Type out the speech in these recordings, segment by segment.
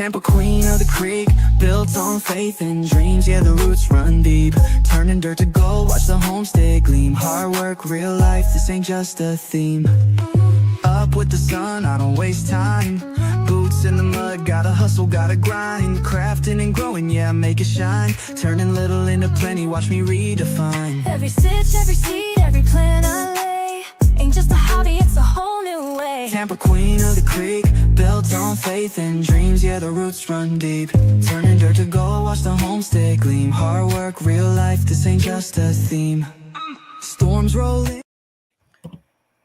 Tampa queen of the creek, built on faith and dreams. Yeah, the roots run deep, turning dirt to gold, watch the homestead gleam. Hard work, real life, this ain't just a theme. Up with the sun, I don't waste time. Boots in the mud, gotta hustle, gotta grind. Crafting and growing, yeah, make it shine. Turning little into plenty, watch me redefine. Every stitch, every seed, every plan I lay ain't just a hobby, it's a whole new way. Tampa queen of the creek, built on faith and dreams. Yeah, the roots run deep, turning dirt to gold, watch the homestead gleam. Hard work, real life, this ain't just a theme. Storms rolling.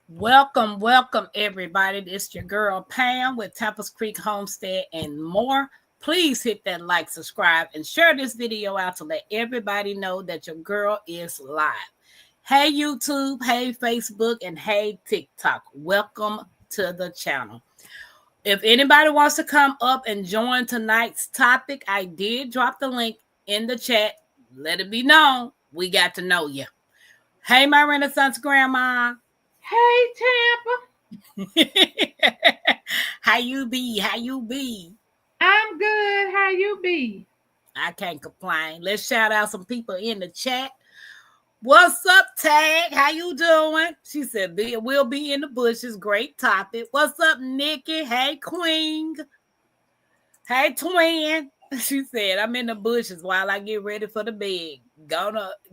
Welcome everybody. It's your girl Pam with Tampa's Creek Homestead and more. Please hit that like, subscribe, and share this video out to let everybody know that your girl is live. Hey YouTube, hey Facebook, and hey TikTok. Welcome to the channel. If anybody wants to come up and join tonight's topic, I did drop the link in the chat. Let it be known, we got to know you. Hey, my Renaissance grandma. Hey, Tampa. How you be? How you be? I'm good. How you be? I can't complain. Let's shout out some people in the chat. What's up, Tag? How you doing? She said, we'll be in the bushes. Great topic. What's up, Nikki? Hey, Queen. Hey, Twin. She said, I'm in the bushes while I get ready for the bed.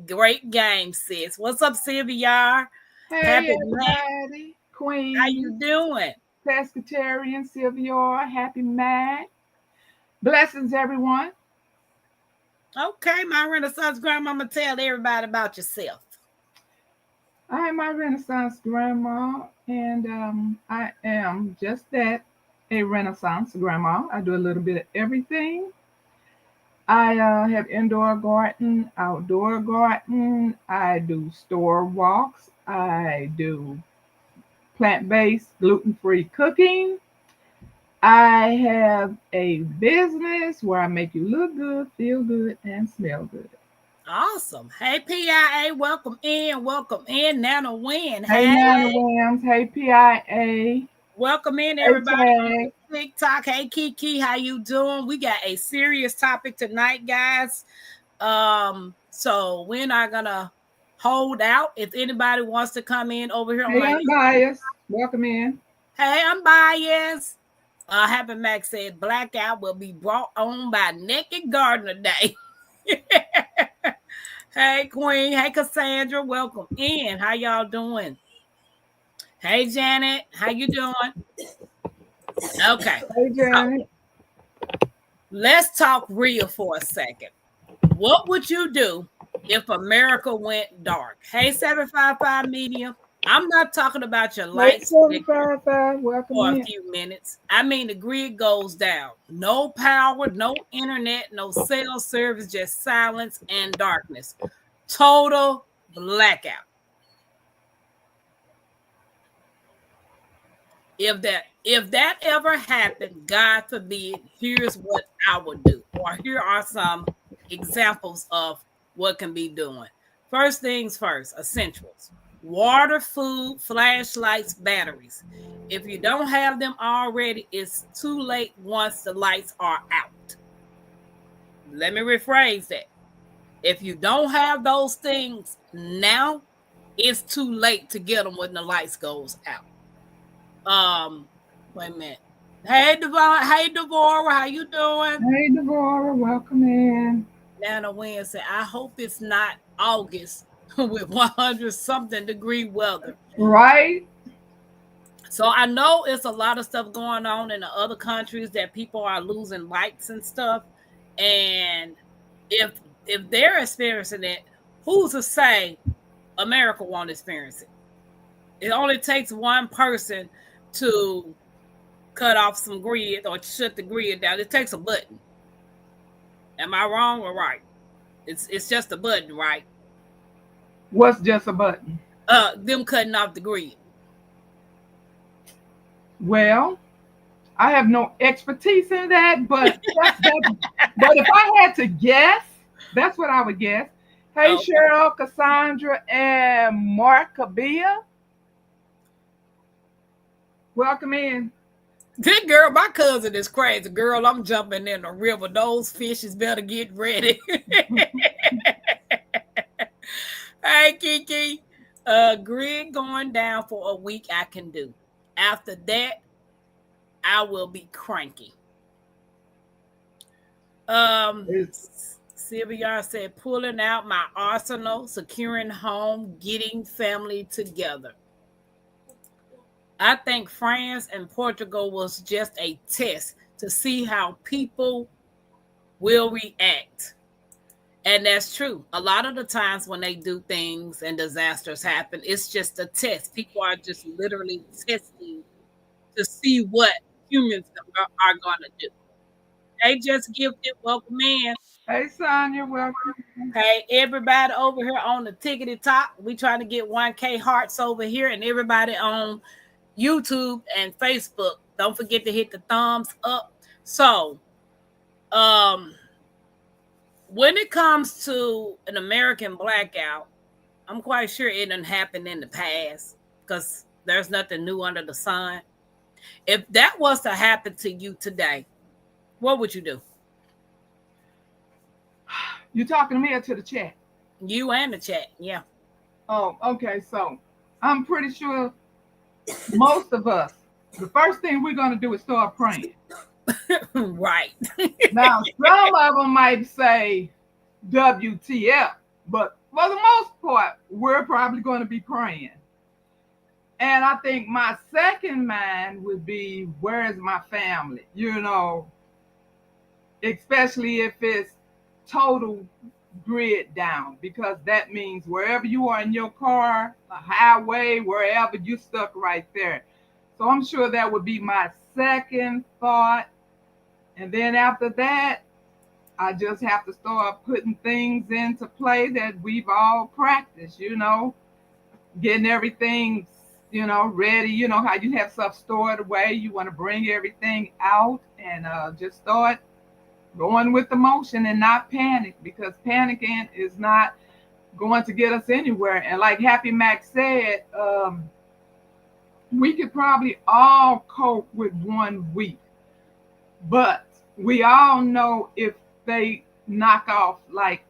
Great game, sis. What's up, Sylvia? Hey, Happy everybody. Mac. Queen. How you doing? Pescatarian, Sylvia. Happy Mac. Blessings, everyone. Okay, my Renaissance grandmama, tell everybody about yourself. I am my Renaissance grandma, and I am just that, a Renaissance grandma. I do a little bit of everything. I have indoor garden, outdoor garden. I do store walks. I do plant-based, gluten-free cooking. I have a business where I make you look good, feel good, and smell good. Awesome. Hey, PIA, welcome in. Nana Wynn. Hey, Nana Williams. Hey, PIA. Welcome in, everybody. Hey, TikTok. Hey, Kiki, how you doing? We got a serious topic tonight, guys. So we're not gonna hold out. If anybody wants to come in over here, hey, I'm biased. Welcome in. Hey, I'm biased. Happy Mac said Blackout will be brought on by Naked Gardener Day. Hey, Queen. Hey, Cassandra. Welcome in. How y'all doing? Hey, Janet. How you doing? Okay. Hey, Janet. So, let's talk real for a second. What would you do if America went dark? Hey, 755 Media. I'm not talking about your lights for a few minutes. I mean, the grid goes down. No power, no internet, no cell service, just silence and darkness. Total blackout. If that ever happened, God forbid, here's what I would do. Or here are some examples of what can be doing. First things first, essentials. Water, food, flashlights, batteries. If you don't have them already, it's too late once the lights are out. Let me rephrase that. If you don't have those things now, it's too late to get them when the lights goes out. Wait a minute. Hey, Devon. Hey, Devorah. How you doing? Hey, Devorah. Welcome in. Nana Wynn said, I hope it's not August with 100-something degree weather. Right. So I know it's a lot of stuff going on in the other countries that people are losing lights and stuff. And if they're experiencing it, who's to say America won't experience it? It only takes one person to cut off some grid or shut the grid down. It takes a button. Am I wrong or right? It's just a button, right? What's just a button? Them cutting off the grid. Well, I have no expertise in that, but but if I had to guess, that's what I would guess. Hey, okay. Cheryl, Cassandra, and Mark Kabia. Welcome in. This girl, my cousin is crazy. Girl, I'm jumping in the river. Those fishes better get ready. Hey, Kiki. Grid going down for a week I can do. After that, I will be cranky. Sylvia said, pulling out my arsenal, securing home, getting family together. I think France and Portugal was just a test to see how people will react. And that's true. A lot of the times when they do things and disasters happen, it's just a test. People are just literally testing to see what humans are going to do. They just give it welcome in. Hey, Sonia, welcome. Hey, everybody over here on the tickety top. We trying to get 1K hearts over here, and everybody on YouTube and Facebook. Don't forget to hit the thumbs up. So, when it comes to an American blackout, I'm quite sure it didn't happen in the past because there's nothing new under the sun. If that was to happen to you today, what would you do? You talking to me or to the chat? You and the chat, yeah. Oh, okay. So I'm pretty sure most of us, the first thing we're going to do is start praying. Right. Now, some of them might say WTF, but for the most part, we're probably going to be praying. And I think my second mind would be, where's my family? You know, especially if it's total grid down, because that means wherever you are in your car, a highway, wherever, you stuck right there. So I'm sure that would be my second thought. And then after that, I just have to start putting things into play that we've all practiced, you know, getting everything, you know, ready. You know how you have stuff stored away. You want to bring everything out and just start going with the motion and not panic, because panicking is not going to get us anywhere. And like Happy Mac said, we could probably all cope with 1 week, but we all know if they knock off like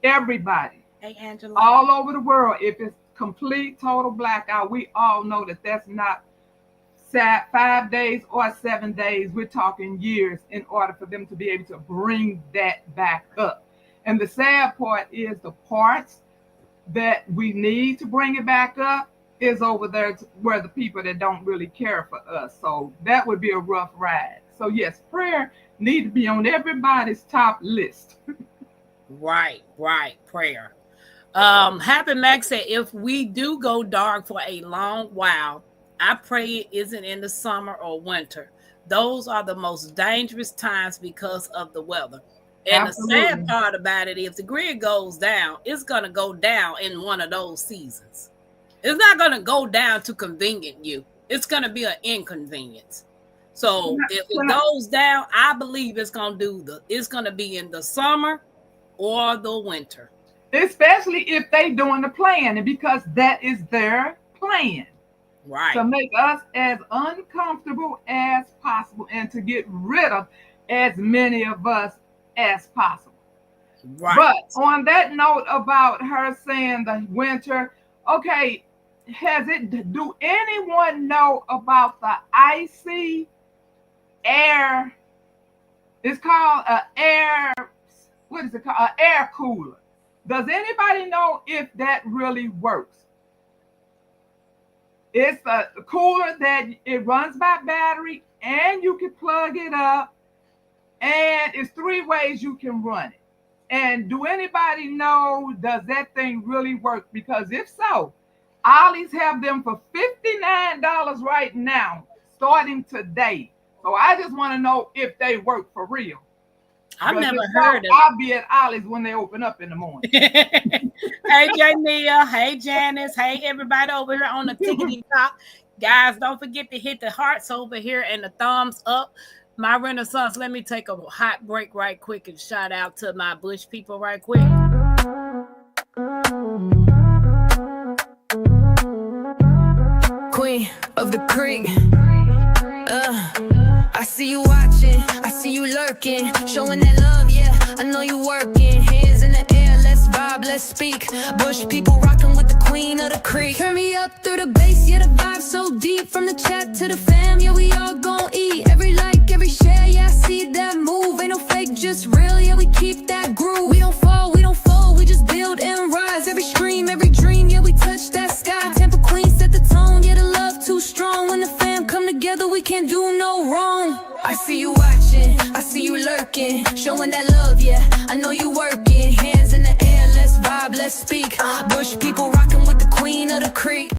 everybody, Hey, Angela. all over the world, if it's complete total blackout, we all know that that's not 5 days or 7 days. We're talking years in order for them to be able to bring that back up. And the sad part is the parts that we need to bring it back up is over there where the people that don't really care for us. So that would be a rough ride. So yes, prayer need to be on everybody's top list. Right, prayer. Happy Max said, if we do go dark for a long while, I pray it isn't in the summer or winter. Those are the most dangerous times because of the weather. And Absolutely. The sad part about it, if the grid goes down, it's going to go down in one of those seasons. It's not going to go down to convenient you. It's going to be an inconvenience. So if it goes down, I believe it's going to be in the summer or the winter. Especially if they doing the planning, because that is their plan. Right. To make us as uncomfortable as possible and to get rid of as many of us as possible. Right. But on that note about her saying the winter, okay, do anyone know about the icy air? It's called an air, what is it called? An air cooler. Does anybody know if that really works? It's a cooler that it runs by battery and you can plug it up, and it's 3 ways you can run it. And do anybody know, does that thing really work? Because if so, Ollie's have them for $59 right now, starting today. So I just want to know if they work for real. I've never heard of it. I'll be at Ollie's when they open up in the morning. Hey, Jania. Hey, Janice. Hey, everybody over here on the tickety top. Guys, don't forget to hit the hearts over here and the thumbs up. My Renaissance, let me take a hot break right quick and shout out to my Bush people right quick. Queen of the Creek. lurking, showing that love, yeah, I know you working. Hands in the air, let's vibe, let's speak. Bush people rocking with the queen of the creek. Turn me up through the bass, yeah, the vibe so deep. From the chat to the fam, yeah, we all gon' eat. Every like, every share, yeah, I see that move. Ain't no fake, just real, yeah, we keep that groove. We don't fall, we don't fold, we just build and rise. Every stream, every dream, yeah, we touch that sky. Tampa Queen set the tone, yeah, the love too strong. When the fam come together, we can't do no wrong. I see you watching, I see you lurking, showing that love, yeah, I know you working. Hands in the air, let's vibe, let's speak. Bush people rocking with the queen of the creek.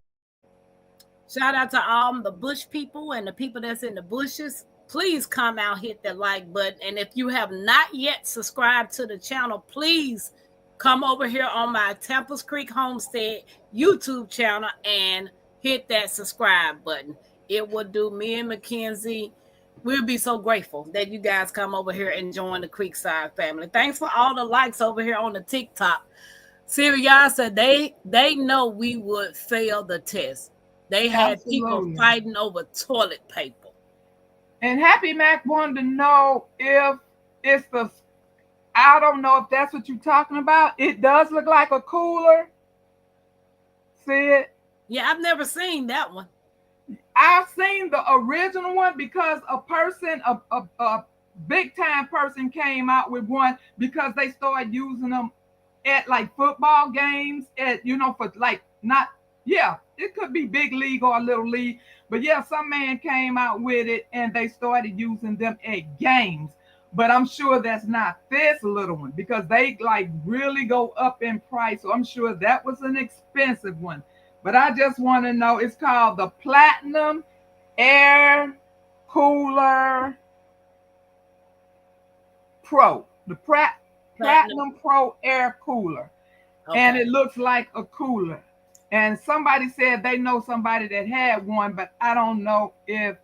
Shout out to all the bush people and the people that's in the bushes. Please come out, hit that like button. And if you have not yet subscribed to the channel, please come over here on my Temples Creek Homestead YouTube channel and hit that subscribe button. It will do me and Mackenzie. We'll be so grateful that you guys come over here and join the Creekside family. Thanks for all the likes over here on the TikTok. See, y'all said they know we would fail the test. They had people fighting over toilet paper. And Happy Mac wanted to know if it's the, I don't know if that's what you're talking about. It does look like a cooler. See it? Yeah, I've never seen that one. I've seen the original one because a person, a big time person came out with one because they started using them at like football games at, you know, for like not, yeah, it could be big league or a little league. But yeah, some man came out with it and they started using them at games. But I'm sure that's not this little one because they like really go up in price. So I'm sure that was an expensive one. But I just want to know, it's called the Platinum Air Cooler Pro. The Platinum Pro Air Cooler. Okay. And it looks like a cooler. And somebody said they know somebody that had one, but I don't know if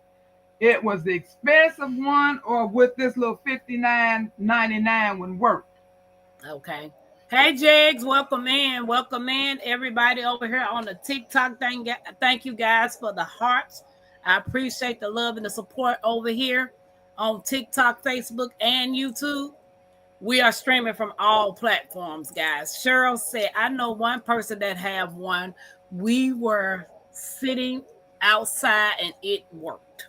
it was the expensive one or with this little $59.99 one work. Okay. Hey, Jigs, welcome in. Welcome in, everybody over here on the TikTok. Thank you guys for the hearts. I appreciate the love and the support over here on TikTok, Facebook, and YouTube. We are streaming from all platforms, guys. Cheryl said, I know one person that have one. We were sitting outside and it worked.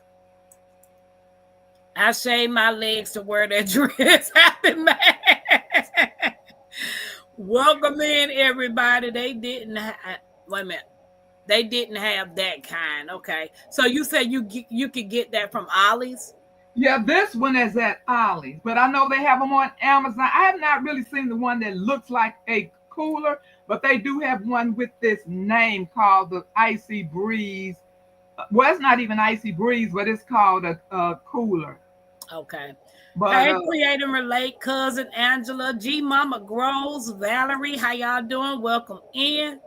I shaved my legs to wear that dress. Happy man. Welcome in, everybody. They didn't have, wait a minute. They didn't have that kind. Okay. So you said you could get that from Ollie's? Yeah, this one is at Ollie's, but I know they have them on Amazon. I have not really seen the one that looks like a cooler, but they do have one with this name called the Icy Breeze. Well, it's not even Icy Breeze, but it's called a cooler. Okay. But, hey, Create and Relate, cousin Angela, G Mama Grows, Valerie, how y'all doing? Welcome in.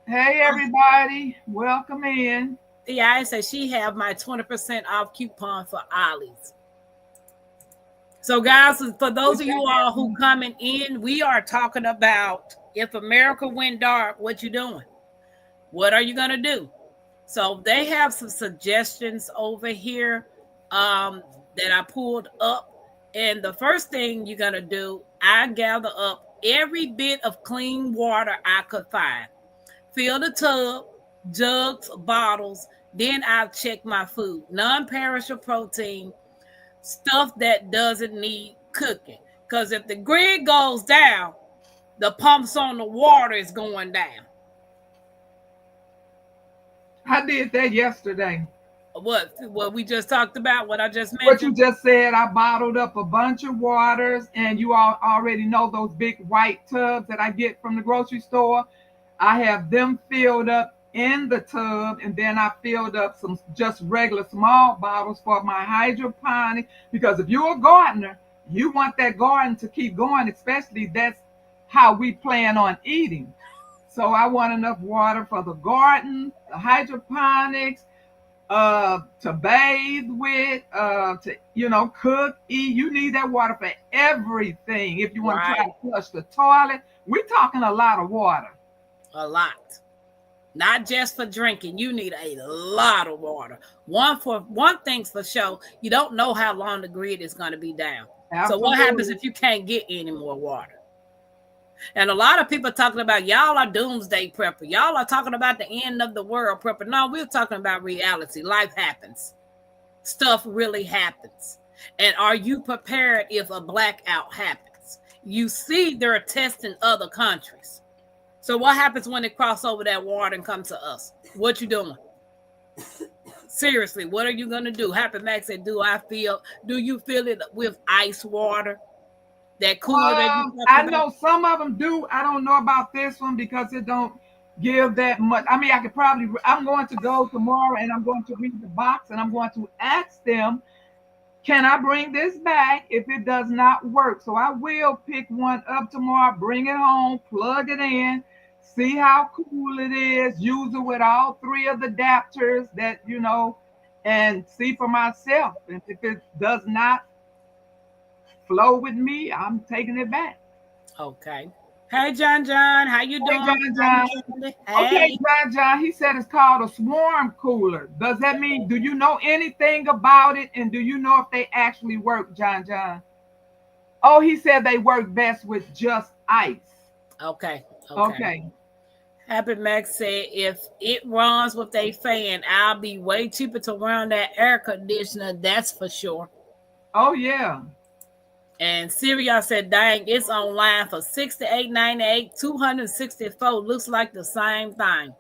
Hey, everybody. Welcome in. Yeah, I say she have my 20% off coupon for Ollie's. So, guys, for those of you all who coming in, we are talking about if America went dark, what you doing? What are you going to do? So they have some suggestions over here that I pulled up. And the first thing you're going to do, I gather up every bit of clean water I could find. Fill the tub, jugs, bottles. Then I'll check my food. Non-perishable protein, stuff that doesn't need cooking. Because if the grid goes down, the pumps on the water is going down. I did that yesterday. What we just talked about, what I just mentioned? What you just said, I bottled up a bunch of waters, and you all already know those big white tubs that I get from the grocery store. I have them filled up in the tub, and then I filled up some just regular small bottles for my hydroponic, because if you're a gardener, you want that garden to keep going, especially that's how we plan on eating. So I want enough water for the garden, the hydroponics, to bathe with, to cook, eat. You need that water for everything. If you want to try to flush the toilet, we're talking a lot of water. A lot. Not just for drinking. You need a lot of water. One thing's for sure, you don't know how long the grid is going to be down. So what happens Absolutely. if you can't get any more water? And a lot of people talking about y'all are doomsday prepper. Y'all are talking about the end of the world prepper. No, we're talking about reality. Life happens. Stuff really happens. And are you prepared if a blackout happens? You see they're testing other countries. So what happens when they cross over that water and come to us? What you doing? Seriously, what are you going to do? Happy Max said, do you feel it with ice water? That cooler that you talking I about? know some of them do. I don't know about this one because it don't give that much. I mean, I could probably. I'm going to go tomorrow and I'm going to read the box and I'm going to ask them, can I bring this back if it does not work? So I will pick one up tomorrow, bring it home, plug it in, see how cool it is, use it with all three of the adapters that and see for myself. And if it does not flow with me, I'm taking it back. Okay. Hey, John, how you Hey, doing? John, John. Okay, Hey. John, he said it's called a swarm cooler. Does that mean, do you know anything about it? And do you know if they actually work, John? Oh, he said they work best with just ice. Okay. Okay. Happy Max said, if it runs with a fan, I'll be way cheaper to run that air conditioner. That's for sure. Oh, yeah. And Syria said, dang, it's online for $68.98, $264. Looks like the same thing.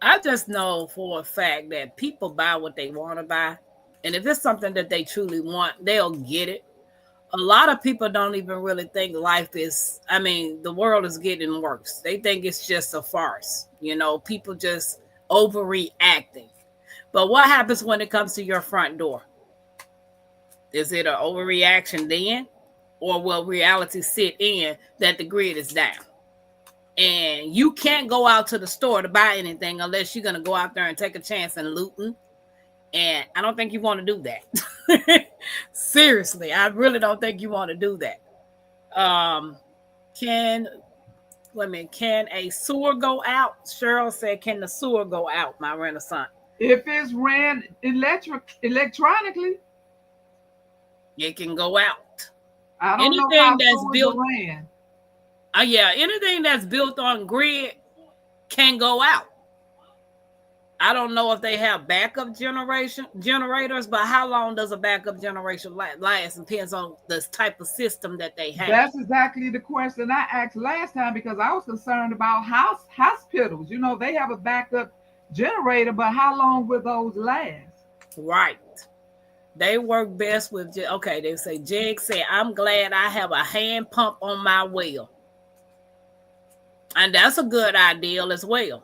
I just know for a fact that people buy what they want to buy. And if it's something that they truly want, they'll get it. A lot of people don't even really think the world is getting worse. They think it's just a farce. People just overreacting. But what happens when it comes to your front door? Is it an overreaction then? Or will reality sit in that the grid is down? And you can't go out to the store to buy anything unless you're going to go out there and take a chance and looting. And I don't think you want to do that. Seriously, I really don't think you want to do that. Can a sewer go out? Cheryl said, can the sewer go out, my Renaissance? If it's ran electronically, it can go out. I don't know how sewers are ran. Anything that's built on grid can go out. I don't know if they have backup generators, but how long does a backup generation last? Depends on the type of system that they have. That's exactly the question I asked last time because I was concerned about hospitals. They have a backup generator, but how long will those last? Right. They work best with, okay, they say, Jeg said, I'm glad I have a hand pump on my well. And that's a good idea as well.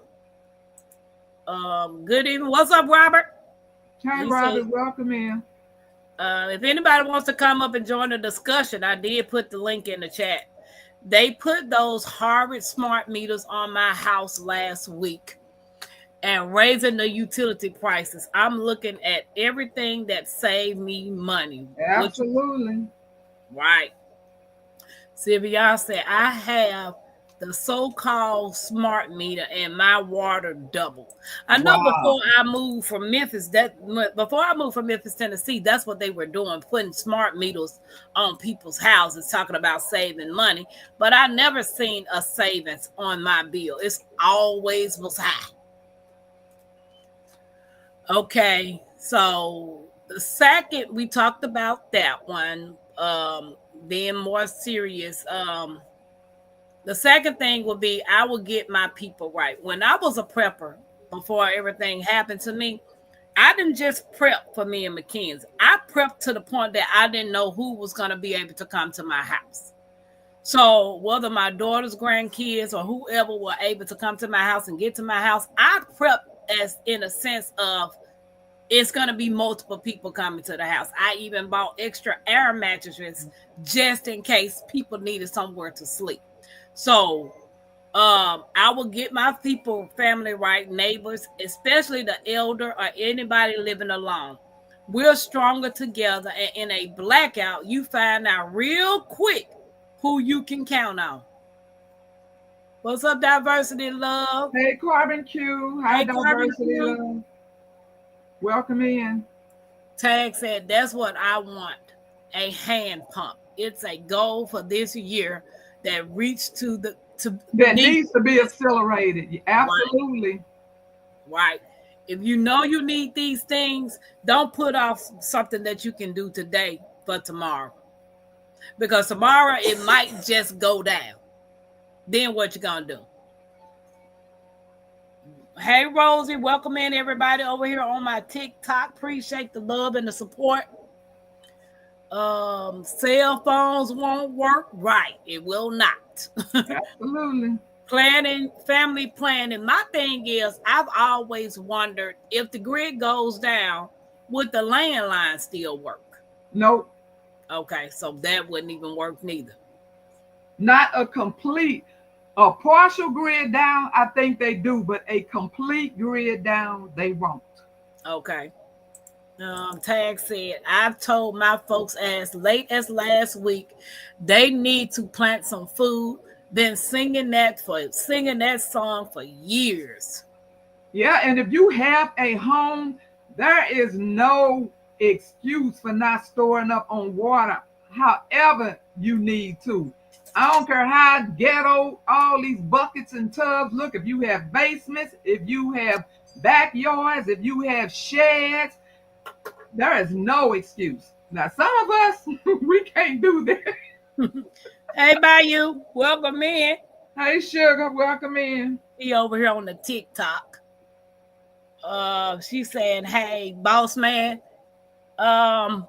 Good evening. What's up, Robert? Hi, Robert. Welcome in. If anybody wants to come up and join the discussion, I did put the link in the chat. They put those Harvard smart meters on my house last week and raising the utility prices. I'm looking at everything that saved me money. Absolutely. Right. Sylvia said, I have the so-called smart meter and my water doubled. I know before I moved from Memphis, Tennessee, that's what they were doing, putting smart meters on people's houses, talking about saving money. But I never seen a savings on my bill. It's always was high. Okay, so the second we talked about that one, being more serious. The second thing would be I will get my people right. When I was a prepper, before everything happened to me, I didn't just prep for me and Mackenzie. I prepped to the point that I didn't know who was going to be able to come to my house. So whether my daughter's grandkids or whoever were able to come to my house and get to my house, I prepped as in a sense of it's going to be multiple people coming to the house. I even bought extra air mattresses just in case people needed somewhere to sleep. So I will get my people, family right, neighbors, especially the elder or anybody living alone. We're stronger together. And in a blackout, you find out real quick who you can count on. What's up, Diversity Love? Hey, Carbon Q. Hi, Diversity Love. Welcome in. Tag said, that's what I want. a hand pump. It's a goal for this year that reached to the to That need needs to be this. accelerated. Right, Absolutely. right. If you know you need these things, don't put off something that you can do today for tomorrow. Because tomorrow it might just go down. Then what you gonna do? Hey Rosie, welcome in everybody over here on my TikTok. Appreciate the love and the support. Cell phones won't work. Right, it will not. Absolutely. Planning, family planning. My thing is, I've always wondered if the grid goes down, would the landline still work? Nope. Okay, so that wouldn't even work neither. Not a partial grid down, I think they do, but a complete grid down, they won't. Okay. Tag said, I've told my folks as late as last week they need to plant some food. Been singing that song for years. Yeah, and if you have a home, there is no excuse for not storing up on water however you need to. I don't care how ghetto all these buckets and tubs look. If you have basements, if you have backyards, if you have sheds, there is no excuse. Now, some of us, we can't do that. Hey, Bayou, welcome in. Hey, Sugar, welcome in. He over here on the TikTok. She's saying, "Hey, boss man, um,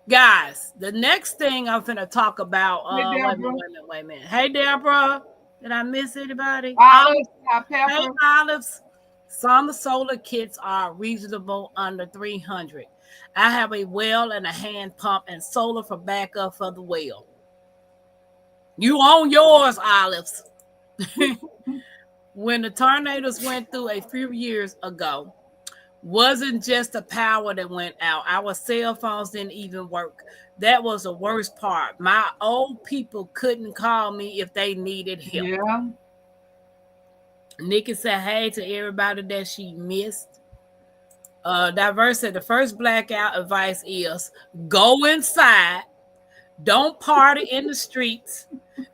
guys, the next thing I'm gonna talk about. Hey, Wait a minute. Hey, Deborah, did I miss anybody? Olives, Hey, pepper. Olives. Some solar kits are reasonable under 300. I have a well and a hand pump and solar for backup for the well. You own yours, Olives." When the tornadoes went through a few years ago, wasn't just the power that went out. Our cell phones didn't even work. That was the worst part. My old people couldn't call me if they needed help. Yeah. Nikki said hey to everybody that she missed. Diverse said the first blackout advice is go inside. Don't party in the streets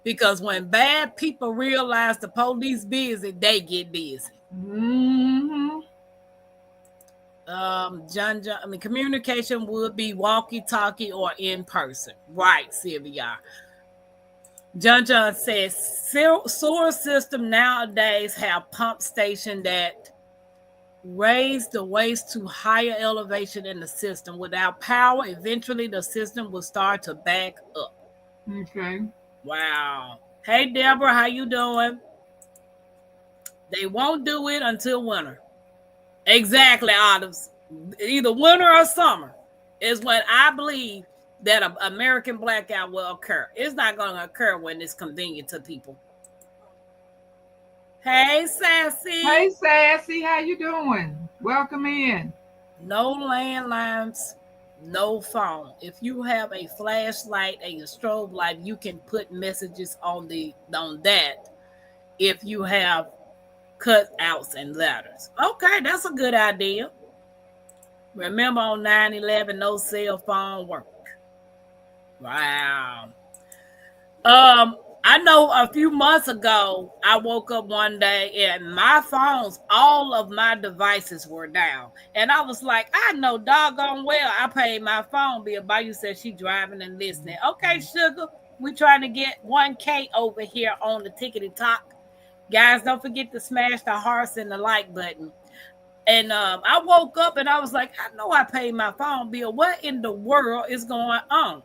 because when bad people realize the police busy, they get busy. Mm-hmm. Communication would be walkie-talkie or in person. Right, Sylvia. John says sewer system nowadays have pump station that raise the waste to higher elevation in the system. Without power, eventually the system will start to back up. Okay. Wow. Hey, Deborah, how you doing? They won't do it until winter. Exactly, Autumns. Either winter or summer is what I believe that an American blackout will occur. It's not going to occur when it's convenient to people. Hey, Sassy. Hey, Sassy, how you doing? Welcome in. No landlines, no phone. If you have a flashlight and a strobe light, you can put messages on that. If you have cutouts and letters, okay, that's a good idea. Remember on 9/11, no cell phone work. Wow. I know a few months ago, I woke up one day and my phones, all of my devices were down. And I was like, I know doggone well I paid my phone bill. Bayou said she driving and listening. Okay, sugar, we trying to get 1K over here on the tickety talk. Guys, don't forget to smash the hearts and the like button. And I woke up and I was like, I know I paid my phone bill. What in the world is going on?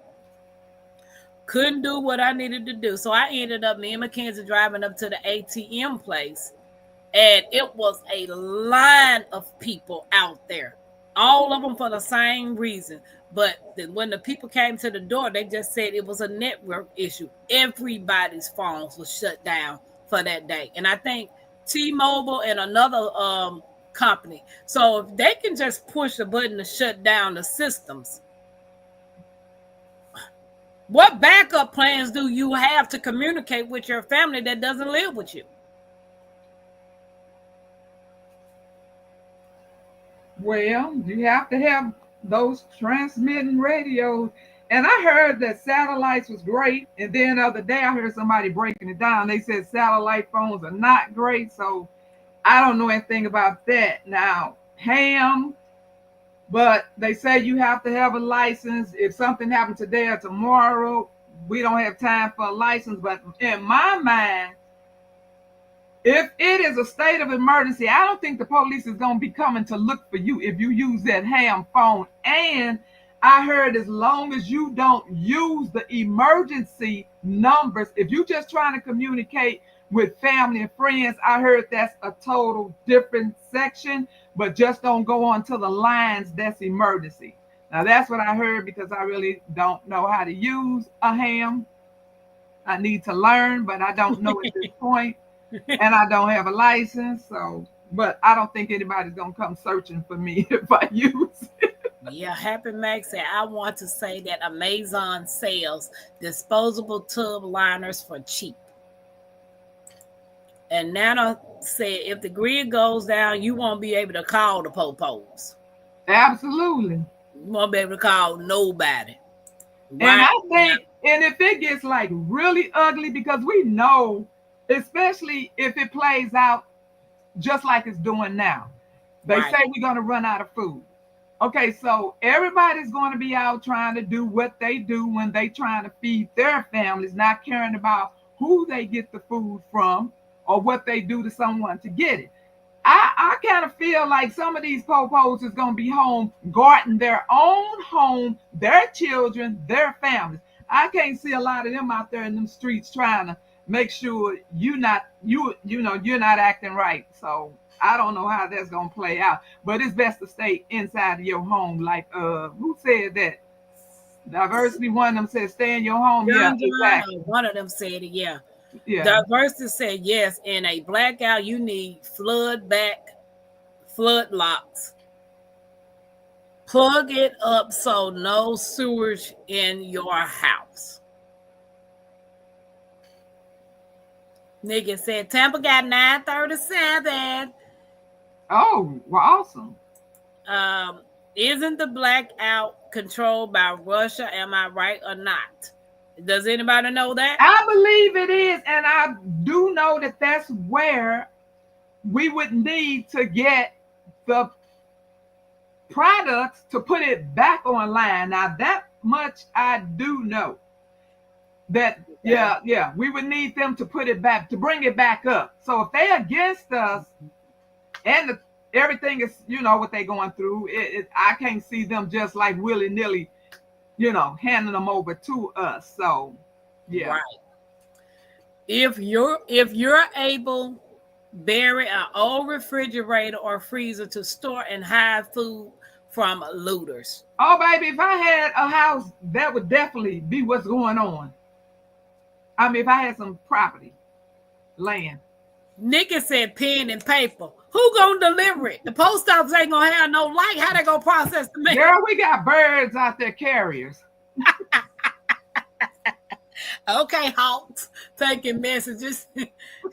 Couldn't do what I needed to do. So I ended up, me and Mackenzie driving up to the ATM place. And it was a line of people out there. All of them for the same reason. But when the people came to the door, they just said it was a network issue. Everybody's phones was shut down for that day. And I think T-Mobile and another company. So if they can just push the button to shut down the systems, what backup plans do you have to communicate with your family that doesn't live with you? Well, you have to have those transmitting radios. And I heard that satellites was great. And then the other day I heard somebody breaking it down. They said satellite phones are not great. So I don't know anything about that. Now, ham, but they say you have to have a license. If something happened today or tomorrow, we don't have time for a license. But in my mind, if it is a state of emergency, I don't think the police is going to be coming to look for you if you use that ham phone. And I heard as long as you don't use the emergency numbers, if you're just trying to communicate with family and friends, I heard that's a total different section, but just don't go on to the lines that's emergency. Now that's what I heard because I really don't know how to use a ham. I need to learn, but I don't know at this point. And I don't have a license, so but I don't think anybody's gonna come searching for me if I use it. Yeah, Happy Max said, I want to say that Amazon sells disposable tub liners for cheap. And Nana said, if the grid goes down, you won't be able to call the popos. Absolutely. You won't be able to call nobody. And I think, and if it gets like really ugly, because we know, especially if it plays out just like it's doing now, they say we're going to run out of food. Okay, so everybody's going to be out trying to do what they do when they trying to feed their families, not caring about who they get the food from or what they do to someone to get it. I kind of feel like some of these popos is going to be home guarding their own home, their children, their families. I can't see a lot of them out there in them streets trying to make sure you're not acting right. So I don't know how that's gonna play out, but it's best to stay inside of your home. Like who said that? Diversity, one of them said stay in your home. Yeah, exactly. One of them said it. Yeah. Diversity said yes. In a blackout, you need flood locks. Plug it up so no sewage in your house. Nigga said Tampa got 937. Oh, well, awesome. Isn't the blackout controlled by Russia? Am I right or not? Does anybody know that? I believe it is, and I do know that that's where we would need to get the products to put it back online. Now, that much I do know. That we would need them to put it back, to bring it back up. So if they're against us and everything is, what they're going through, I can't see them just like willy-nilly, handing them over to us. So yeah. Right. If you're able, bury an old refrigerator or freezer to store and hide food from looters. Oh baby, if I had a house, that would definitely be what's going on. I mean, if I had some property, land. Nikki said pen and paper. Who gonna deliver it? The post office ain't gonna have no light. How they gonna process the mail? Girl, we got birds out there, carriers. Okay, Hawks, taking messages.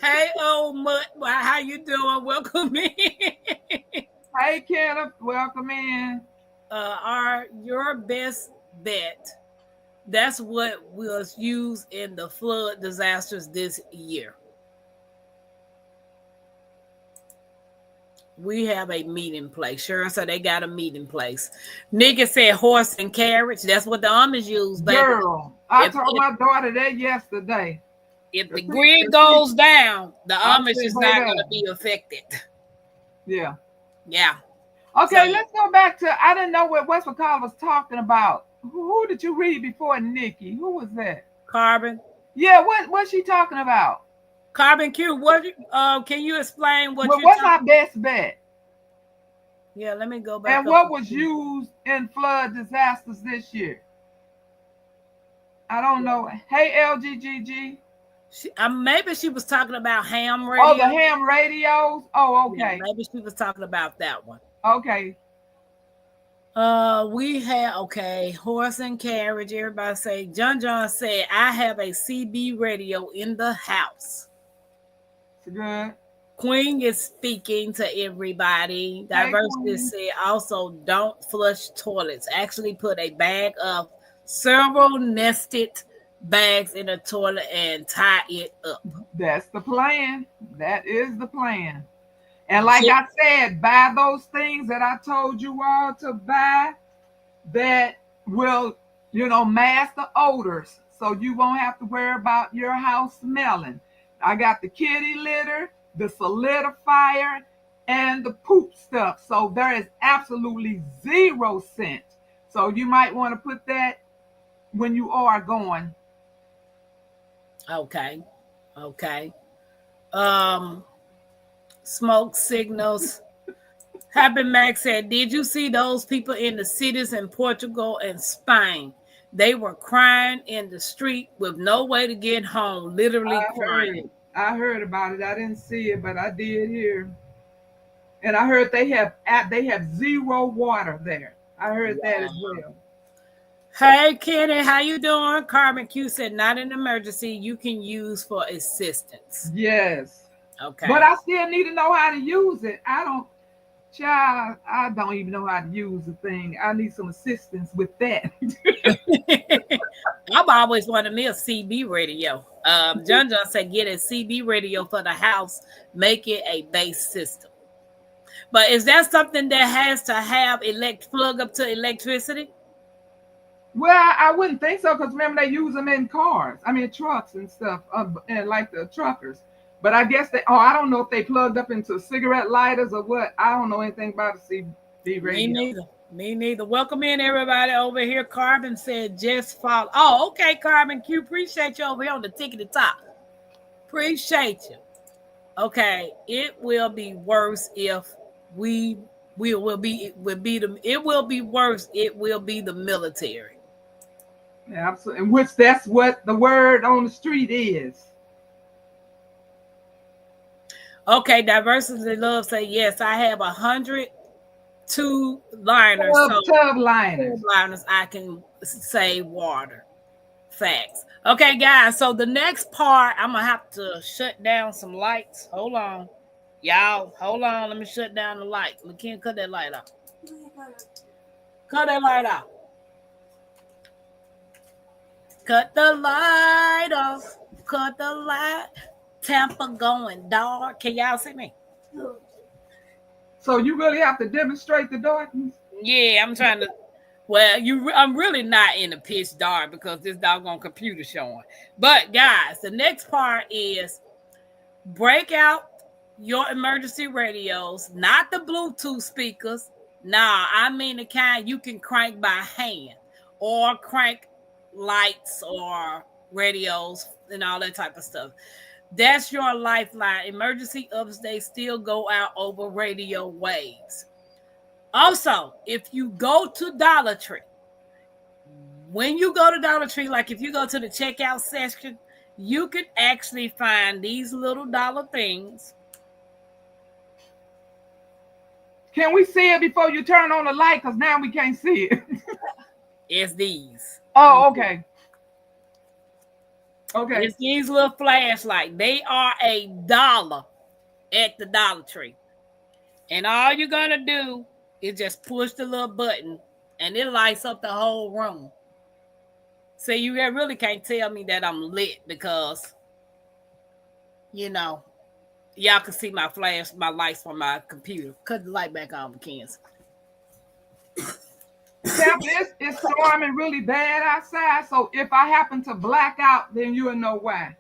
Hey, old mutt, how you doing? Welcome in. Hey, Kenneth, welcome in. Are your best bet? That's what was used in the flood disasters this year. We have a meeting place. Sure, so they got a meeting place. Nigga said horse and carriage. That's what the Amish use, baby. Girl, I told my daughter that yesterday. If the grid goes down, the Amish is not going to be affected. Yeah. Yeah. Okay, so let's go back to, I didn't know what West McCall was talking about. Who did you read before Nikki? Who was that? Carbon. Yeah, what's she talking about? Carbon Q. What? Can you explain what? What's our best bet? Yeah, let me go back. And what was used in flood disasters this year? I don't know. Hey, LGGG. Maybe she was talking about ham radio. Oh, the ham radios. Oh, okay. Yeah, maybe she was talking about that one. Okay. We have horse and carriage. Everybody say John said I have a CB radio in the house. It's good. Queen is speaking to everybody. Diversity said also don't flush toilets. Actually put a bag of several nested bags in the toilet and tie it up. That's the plan. That is the plan. And like Ju- I said, buy those things that I told you all to buy that will, mask the odors. So you won't have to worry about your house smelling. I got the kitty litter, the solidifier, and the poop stuff. So there is absolutely zero scent. So you might want to put that when you are going. Okay. Okay. Um, smoke signals. Happy Max said, did you see those people in the cities in Portugal and Spain? They were crying in the street with no way to get home, literally I crying. heard. I heard about it. I didn't see it, but I did hear. And I heard they have zero water there. I heard that as Wow. well. Hey Kenny, how you doing? Carmen Q said, not an emergency, you can use for assistance. Yes. But Okay. I still need to know how to use it. Child, I don't even know how to use the thing. I need some assistance with that. I've always wanted me a CB radio. John said, get a CB radio for the house, make it a base system. But is that something that has to have plug up to electricity? Well, I wouldn't think so because remember they use them in cars. I mean trucks and stuff, and like the truckers. But I guess I don't know if they plugged up into cigarette lighters or what. I don't know anything about a CB Me radio. neither. Me neither. Welcome in everybody over here. Carbon said just follow. Oh, okay, Carbon Q. Appreciate you over here on the tickety top. Appreciate you. Okay, it will be worse if we will be it will be the it will be worse. It will be the military. Yeah, absolutely. And which that's what the word on the street is. Okay, diversity love say yes. I have 102 liners, so Tub tub liners. liners I can save water. Facts. Okay, guys. So the next part, I'm gonna have to shut down some lights. Hold on, y'all. Hold on. Let me shut down the light. McKen, cut that light off. Cut that light off. Cut the light off. Cut the light. Tampa going dark. Can y'all see me? So you really have to demonstrate the darkness. Yeah, I'm trying to. Well, I'm really not in the pitch dark because this doggone computer showing. But guys, the next part is break out your emergency radios, not the Bluetooth speakers. Nah, I mean the kind you can crank by hand or crank lights or radios and all that type of stuff. That's your lifeline. Emergency ups, they still go out over radio waves. Also, if you go to Dollar Tree, when you go to Dollar Tree, like if you go to the checkout section, you can actually find these little dollar things. Can we see it before you turn on the light? Because now we can't see it. It's these. Oh, okay. Okay. It's these little flashlights. They are $1 at the Dollar Tree. And all you're going to do is just push the little button and it lights up the whole room. So you really can't tell me that I'm lit because, y'all can see my lights from my computer. Cut the light back on, McKenzie. It's storming really bad outside. So if I happen to black out, then you'll know why.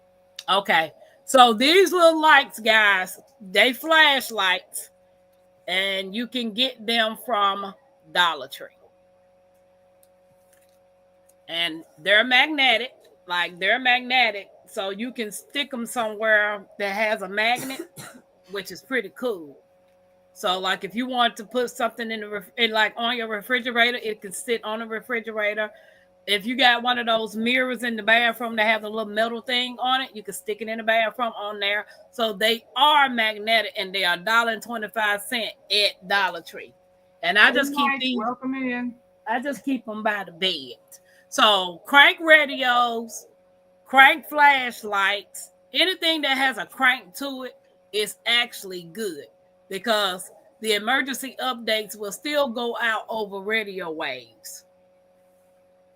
Okay. So these little lights, guys, they flashlights. And you can get them from Dollar Tree. And they're magnetic. So you can stick them somewhere that has a magnet, which is pretty cool. So like if you want to put something on your refrigerator, it can sit on the refrigerator. If you got one of those mirrors in the bathroom that have a little metal thing on it, you can stick it in the bathroom on there. So they are magnetic and they are $1.25 at Dollar Tree. And I just keep these. Welcome in. I just keep them by the bed. So crank radios, crank flashlights, anything that has a crank to it is actually good because the emergency updates will still go out over radio waves.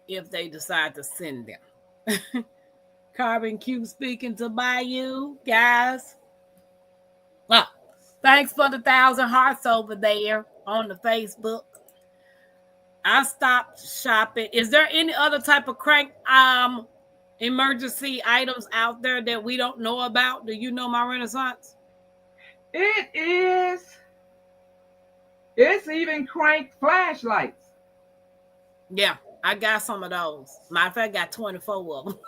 if they decide to send them. Carbon Q speaking to Bayou, guys. Well, thanks for the 1,000 hearts over there on the Facebook. I stopped shopping. Is there any other type of crank emergency items out there that we don't know about? Do you know, my Renaissance? It's even crank flashlights. Yeah, I got some of those. Matter of fact, I got 24 of them.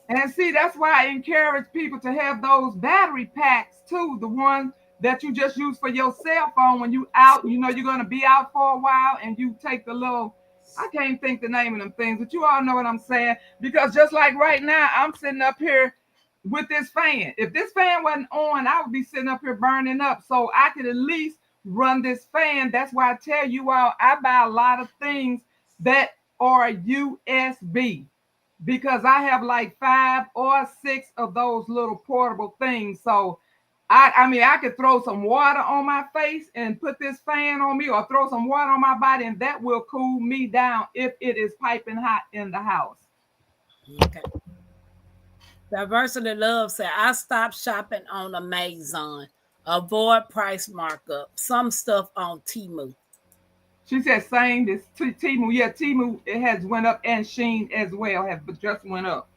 And see, that's why I encourage people to have those battery packs too, the ones that you just use for your cell phone when you out, you know you're gonna be out for a while, and you take the little, I can't think the name of them things, but you all know what I'm saying. Because just like right now, I'm sitting up here with this fan. If this fan wasn't on, I would be sitting up here burning up. So I could at least run this fan. That's why I tell you all, I buy a lot of things that are USB, because I have like 5 or 6 of those little portable things. So I mean, I could throw some water on my face and put this fan on me, or throw some water on my body, and that will cool me down if it is piping hot in the house. Okay. Diversity Love said, I stopped shopping on Amazon. Avoid price markup. Some stuff on Temu. She said same as Temu. Yeah, Temu, it has went up, and Sheen as well has just went up.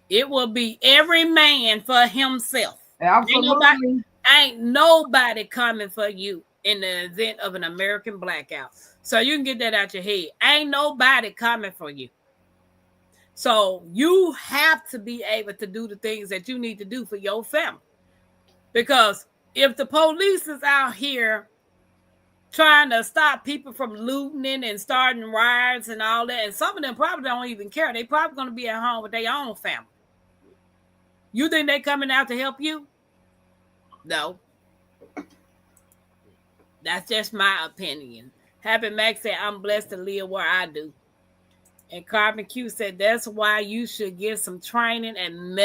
It will be every man for himself. Absolutely. Ain't nobody coming for you in the event of an American blackout. So you can get that out your head. Ain't nobody coming for you. So you have to be able to do the things that you need to do for your family. Because if the police is out here trying to stop people from looting and starting riots and all that, and some of them probably don't even care. They probably going to be at home with their own family. You think they coming out to help you? No. That's just my opinion. Happy Max said, I'm blessed to live where I do. And Carbon Q said, that's why you should get some training and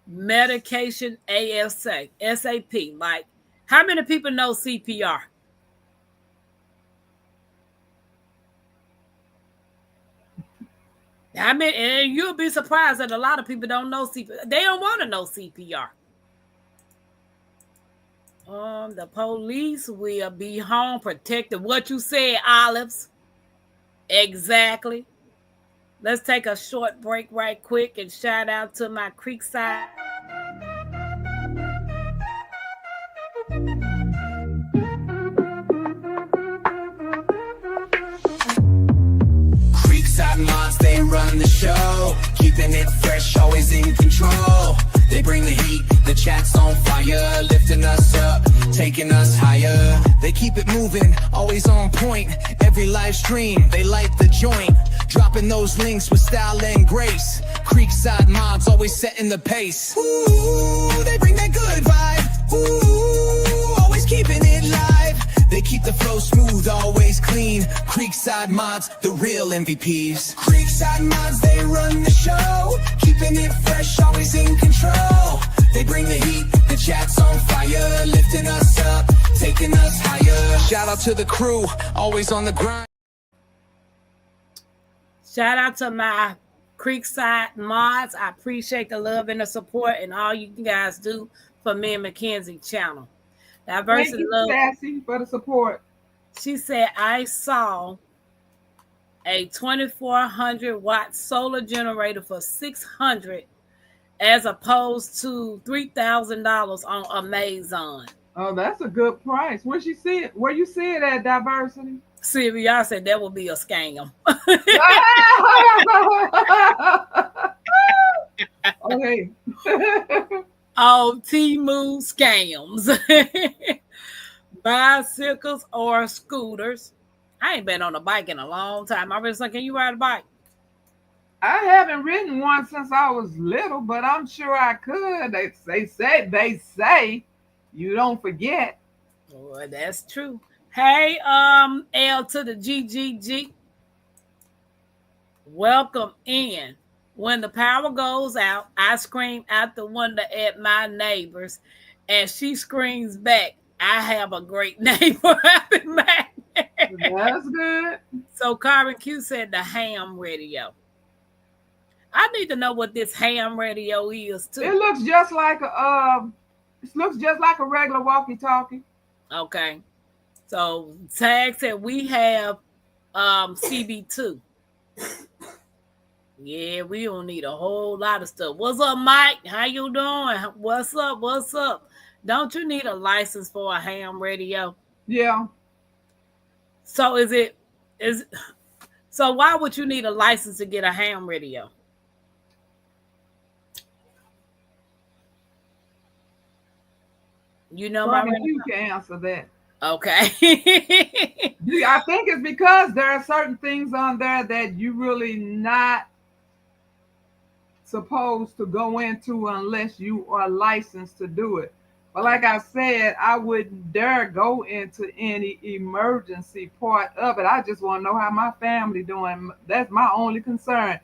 medication SAP. Like, how many people know CPR? I mean, and you'll be surprised that a lot of people don't know CPR. They don't want to know CPR. The police will be home protected. What you said, Olives. Exactly. Let's take a short break right quick and shout out to my Creekside. Creekside mods, they run the show, keeping it fresh, always in control. They bring the heat, the chat's on fire, lifting us up, taking us higher. They keep it moving, always on point. Every live stream, they light the joint, dropping those links with style and grace. Creekside mods, always setting the pace. Ooh, they bring that good vibe. Ooh, always keeping it live. They keep the flow smooth, always clean. Creekside mods, the real MVPs. Creekside mods, they run the show, keeping it fresh, always in control. They bring the heat, the chat's on fire, lifting us up, taking us higher. Shout out to the crew, always on the grind. Shout out to my Creekside mods. I appreciate the love and the support and all you guys do for me and Mackenzie channel. Diversity Thank you, Love. Sassy, for the support. She said, I saw a 2,400 watt solar generator for $600 as opposed to $3,000 on Amazon. Oh, that's a good price. Where you see it? Where you see it at, Diversity? See, y'all said that would be a scam. Okay. Oh, Temu scams. Bicycles or scooters. I ain't been on a bike in a long time. I was like, can you ride a bike? I haven't ridden one since I was little, but I'm sure I could. They say you don't forget. Boy, that's true. Hey, L to the GGG. Welcome in. When the power goes out, I scream out the window at my neighbors, and she screams back, I have a great neighbor. Happy Mac. That's good. So Carbon Q said the ham radio. I need to know what this ham radio is It too. looks just like it looks just like a regular walkie-talkie. Okay. So Tag said we have CB2. Yeah, we don't need a whole lot of stuff. What's up, Mike? How you doing? What's up? What's up? Don't you need a license for a ham radio? Yeah. So so why would you need a license to get a ham radio? You know my Probably you can answer that. Okay. I think it's because there are certain things on there that you really not supposed to go into unless you are licensed to do it. But like I said, I wouldn't dare go into any emergency part of it. I just want to know how my family doing. That's my only concern.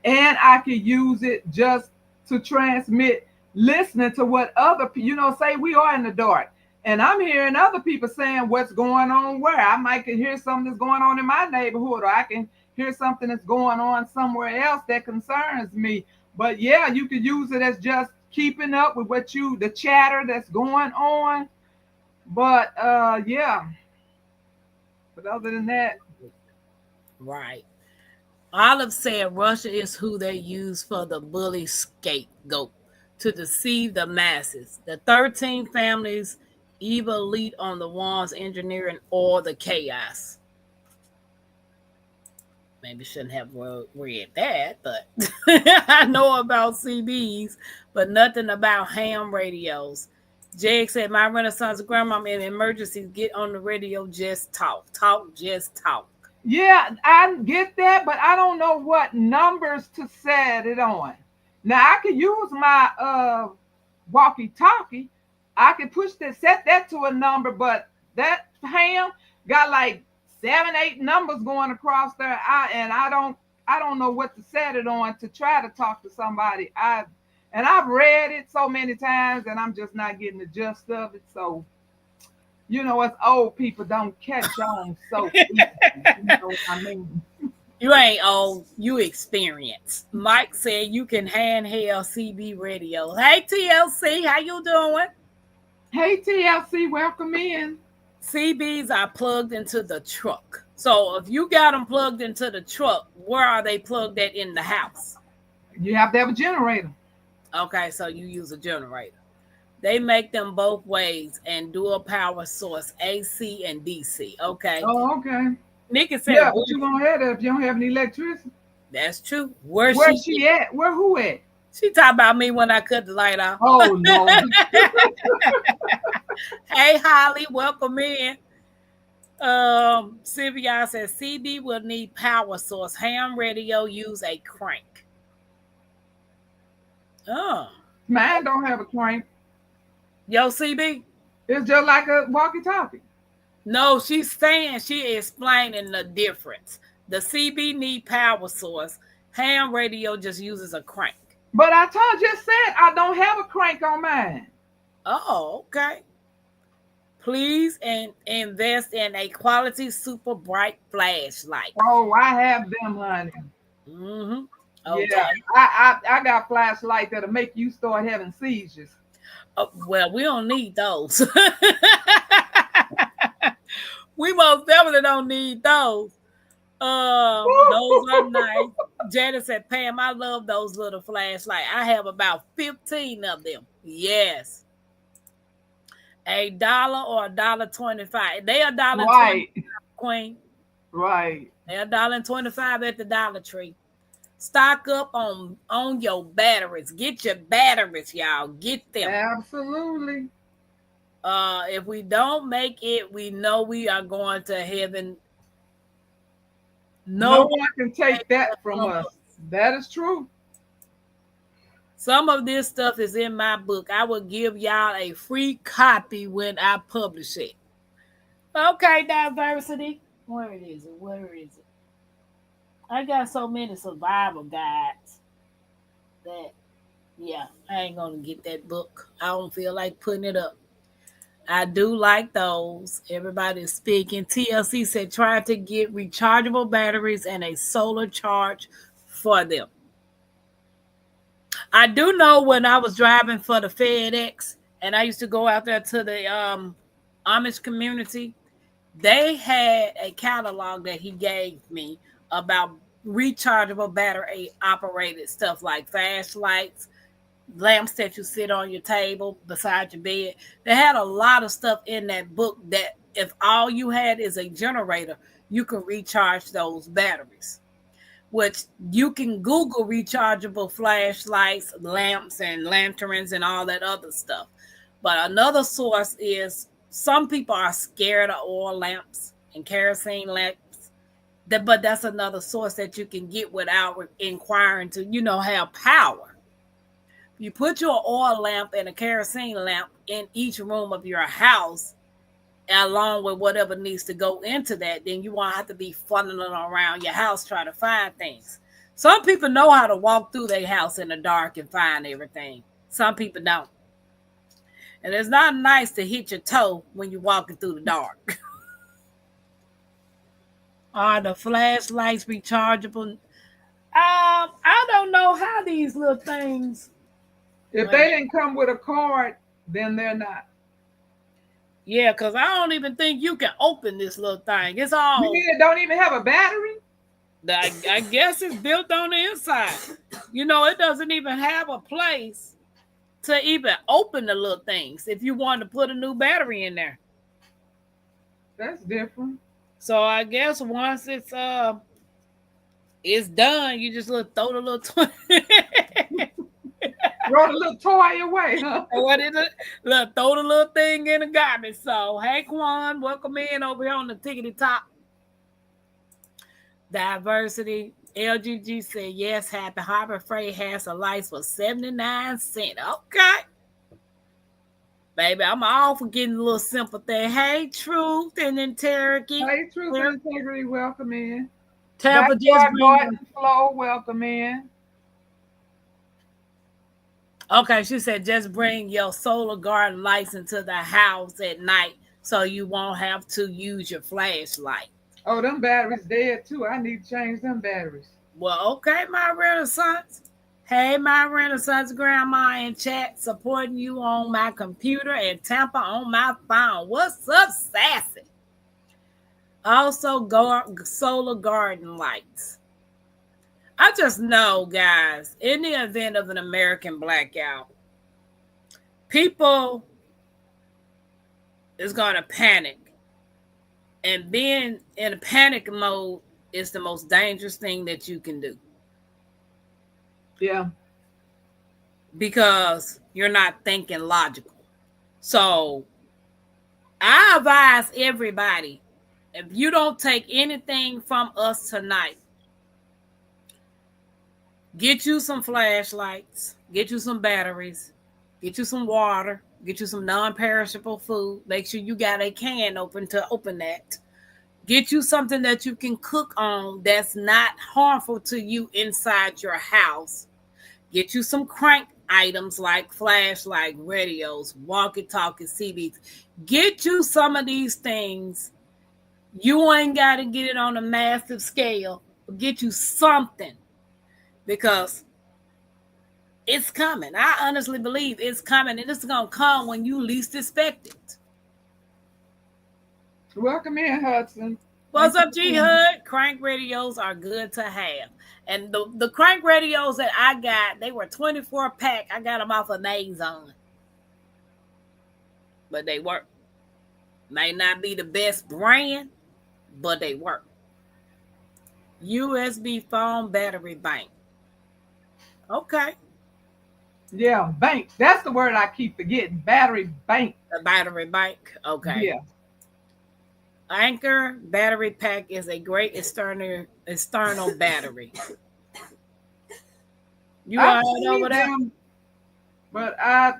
And I could use it just to transmit, listening to what other people, say we are in the dark. And I'm hearing other people saying what's going on where. I might can hear something that's going on in my neighborhood, or I can hear something that's going on somewhere else that concerns me. But yeah, you could use it as just keeping up with the chatter that's going on. But yeah. But other than that. Right. Olive said Russia is who they use for the bully scapegoat to deceive the masses. The 13 families evil lead on the ones engineering all the chaos. Maybe shouldn't have read that, but I know about CBs, but nothing about ham radios. Jake said, my Renaissance grandma in emergencies, get on the radio, just talk. Talk, just talk. Yeah, I get that, but I don't know what numbers to set it on. Now I could use my walkie-talkie. I could set that to a number, but that ham got like 7, 8 numbers going across there. I don't know what to set it on to try to talk to somebody. I've read it so many times, and I'm just not getting the gist of it. So, us old people don't catch on so easy. You know what I mean? You ain't old, you experience. Mike said you can handheld CB radio. Hey TLC, how you doing? Hey TLC, welcome in. CBs are plugged into the truck. So if you got them plugged into the truck, where are they plugged at in the house? You have to have a generator. Okay, so you use a generator. They make them both ways and dual power source, AC and DC. Okay. Oh, okay. Nikki said, yeah, but you gonna have that if you don't have any electricity. That's true. Where's she at? Where who at? She talking about me when I cut the light off. Oh no. Hey Holly, welcome in. Sylvia says CB will need power source. Ham radio use a crank. Oh. Mine don't have a crank. Yo, CB? It's just like a walkie-talkie. No, she explaining the difference. The CB need power source. Ham radio just uses a crank. But I just said I don't have a crank on mine. Oh, okay. Please invest in a quality super bright flashlight. Oh, I have them, honey. Mm-hmm. Okay. Yeah, I got flashlight that'll make you start having seizures. Well, we don't need those. We most definitely don't need those. Those are nice. Jada said, Pam, I love those little flashlights. I have about 15 of them. Yes. $1 or $1.25. They $1.25, right. Queen. Right. They're $1.25 at the Dollar Tree. Stock up on your batteries. Get your batteries, y'all. Get them. Absolutely. If we don't make it, we know we are going to heaven. No one can take that from us. That is true. Some of this stuff is in my book. I will give y'all a free copy when I publish it. Okay, diversity. Where is it? Where is it? I got so many survival guides that, yeah, I ain't going to get that book. I don't feel like putting it up. I do like those. Everybody is speaking. TLC said try to get rechargeable batteries and a solar charge for them. I do know when I was driving for the FedEx and I used to go out there to the Amish community, they had a catalog that he gave me about rechargeable battery operated stuff like flashlights, lamps that you sit on your table beside your bed. They had a lot of stuff in that book that if all you had is a generator, you can recharge those batteries. Which you can Google rechargeable flashlights, lamps, and lanterns, and all that other stuff. But another source is some people are scared of oil lamps and kerosene lamps. But that's another source that you can get without inquiring to, have power. You put your oil lamp and a kerosene lamp in each room of your house, along with whatever needs to go into that, then you won't have to be funneling around your house trying to find things. Some people know how to walk through their house in the dark and find everything. Some people don't. And it's not nice to hit your toe when you're walking through the dark. Are the flashlights rechargeable? I don't know how these little things. If they didn't come with a card, then they're not. Yeah, because I don't even think you can open this little thing. It's all. You mean it don't even have a battery? I guess it's built on the inside. It doesn't even have a place to even open the little things if you want to put a new battery in there. That's different. So I guess once it's done, you just throw the little toy. Throw the little toy away, huh? Throw the little thing in the garbage. So hey Quan, welcome in over here on the tickety top. Diversity. LGG said yes, happy. Harbor Freight has a lights for 79 cents. Okay. Baby, I'm all for getting a little sympathy. Hey, Truth and Integrity. Hey, Truth and Integrity, welcome in. Tampa Backyard Garden Flow, welcome in. Okay, she said just bring your solar garden lights into the house at night so you won't have to use your flashlight. Oh, them batteries dead too. I need to change them batteries. Well, okay, my Renaissance. Hey, my Renaissance grandma in chat supporting you on my computer and Tampa on my phone. What's up, sassy? Also, solar garden lights. I just know, guys, in the event of an American blackout, people is going to panic. And being in a panic mode is the most dangerous thing that you can do. Yeah. Because you're not thinking logical. So I advise everybody, if you don't take anything from us tonight, get you some flashlights, get you some batteries, get you some water, get you some non-perishable food. Make sure you got a can open to open that. Get you something that you can cook on that's not harmful to you inside your house. Get you some crank items like flashlight, radios, walkie-talkies, CBs. Get you some of these things. You ain't got to get it on a massive scale, but get you something because it's coming. I honestly believe it's coming, and it's going to come when you least expect it. Welcome in, Hudson. What's up, G Hud? Crank radios are good to have. And the crank radios that I got, they were 24 pack. I got them off of Amazon. But they work. May not be the best brand, but they work. USB phone battery bank. Okay. Yeah, bank. That's the word I keep forgetting. Battery bank. The battery bank. Okay. Yeah. Anchor battery pack is a great external battery. You I've all over that? Them, but I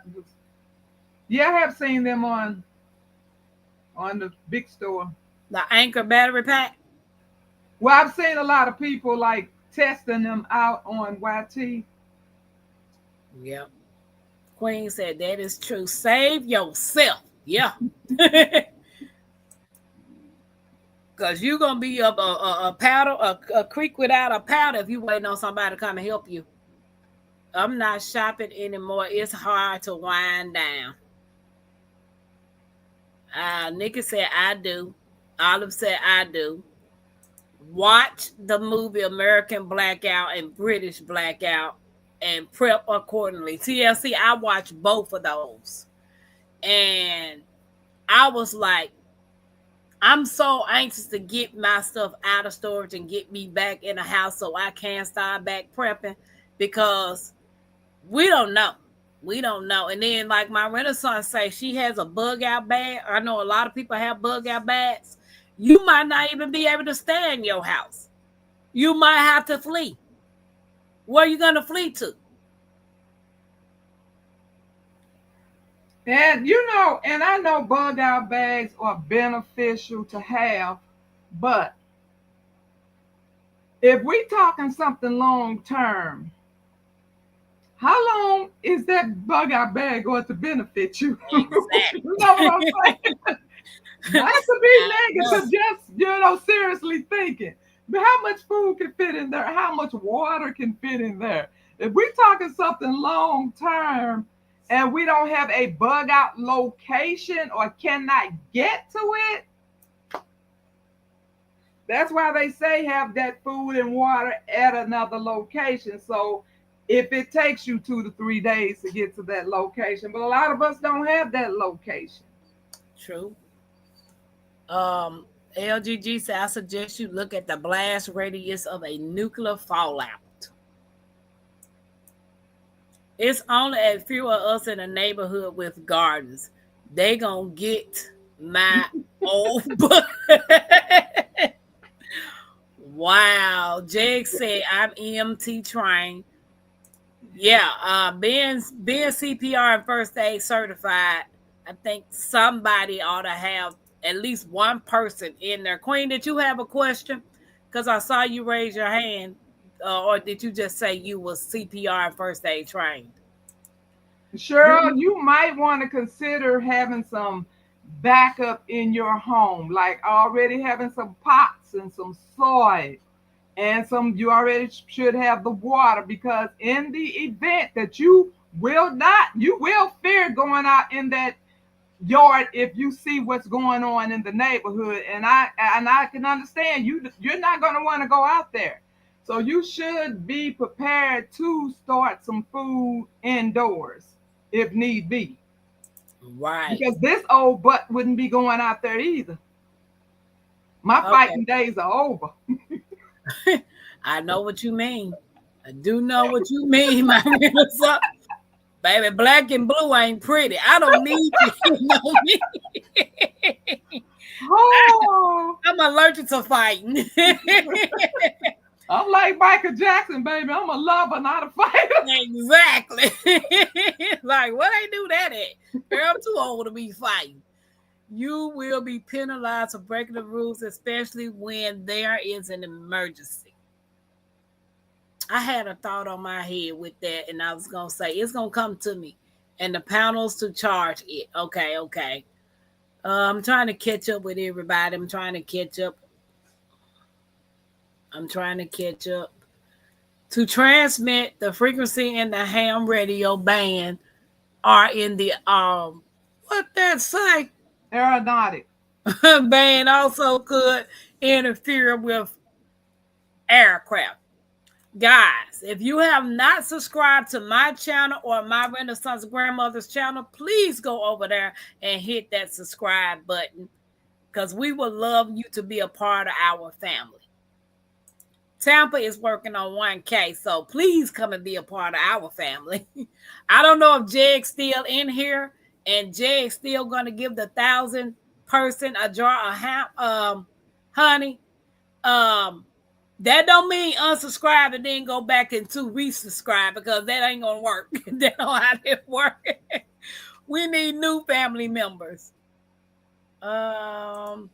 have seen them on the big store. The Anchor battery pack? Well, I've seen a lot of people like testing them out on YT. Yep. Queen said that is true. Save yourself. Yeah. Because you're going to be up a paddle, a creek without a paddle if you waiting on somebody to come and help you. I'm not shopping anymore. It's hard to wind down. Nikki said, I do. Olive said, I do. Watch the movie American Blackout and British Blackout and prep accordingly. TLC, I watched both of those. And I was like, I'm so anxious to get my stuff out of storage and get me back in the house so I can start back prepping because we don't know. We don't know. And then, like my Renaissance say, she has a bug out bag. I know a lot of people have bug out bags. You might not even be able to stay in your house. You might have to flee. Where are you going to flee to? And and I know bug out bags are beneficial to have, but if we talking something long term, how long is that bug out bag going to benefit you? Exactly. You know what I'm saying? Not to be negative, just seriously thinking. But how much food can fit in there? How much water can fit in there? If we're talking something long term and we don't have a bug out location or cannot get to it, that's why they say have that food and water at another location. So if it takes you 2 to 3 days to get to that location, but a lot of us don't have that location. True. LGG said, I suggest you look at the blast radius of a nuclear fallout. It's only a few of us in the neighborhood with gardens. They gonna get my old butt. Wow. Jeg said, I'm EMT trained. Yeah, being CPR and first aid certified, I think somebody ought to have at least one person in there. Queen, did you have a question? Because I saw you raise your hand, or did you just say you was CPR and first aid trained? Cheryl, you might want to consider having some backup in your home, like already having some pots and some soil and you already should have the water, because in the event that you will fear going out in that yard if you see what's going on in the neighborhood, and I can understand you're not going to want to go out there, so you should be prepared to start some food indoors if need be, Right. because this old butt wouldn't be going out there either. My fighting days are over. I know what you mean. I do know what you mean, my baby. Black and blue ain't pretty. I don't need you. You know me. Oh, I'm allergic to fighting. I'm like Michael Jackson, baby. I'm a lover, not a fighter. Exactly. Like, what they do that at? Girl, I'm too old to be fighting. You will be penalized for breaking the rules, especially when there is an emergency. I had a thought on my head with that, and I was going to say, it's going to come to me, and the panels to charge it. Okay. I'm trying to catch up with everybody. I'm trying to catch up. To transmit, the frequency and the ham radio band are in the, what that say? Aeronautic. Band also could interfere with aircraft. Guys, if you have not subscribed to my channel or my Renaissance Grandmother's channel, please go over there and hit that subscribe button, because we would love you to be a part of our family. Tampa is working on 1K, so please come and be a part of our family. I don't know if Jeg's still in here, and Jeg's still going to give the 1,000 person a jar of honey. That don't mean unsubscribe and then go back into resubscribe, because that ain't gonna work. That don't how it work. We need new family members. The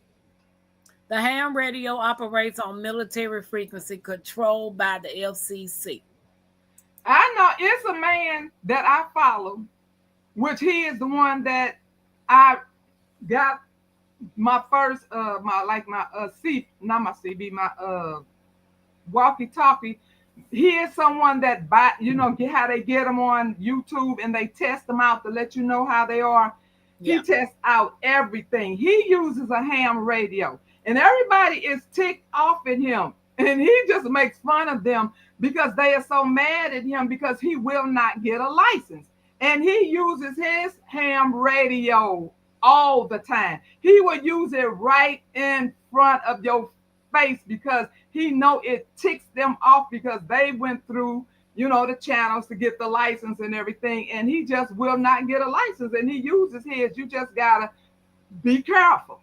ham radio operates on military frequency controlled by the FCC. I know it's a man that I follow, which he is the one that I got my first my C not my CB my walkie talkie. He is someone that buy, get how they get them on YouTube and they test them out to let you know how they are. He Yeah. tests out everything. He uses a ham radio, and everybody is ticked off at him, and he just makes fun of them because they are so mad at him because he will not get a license, and he uses his ham radio all the time. He will use it right in front of your face because he know it ticks them off because they went through the channels to get the license and everything, and he just will not get a license, and he uses his. You just gotta be careful.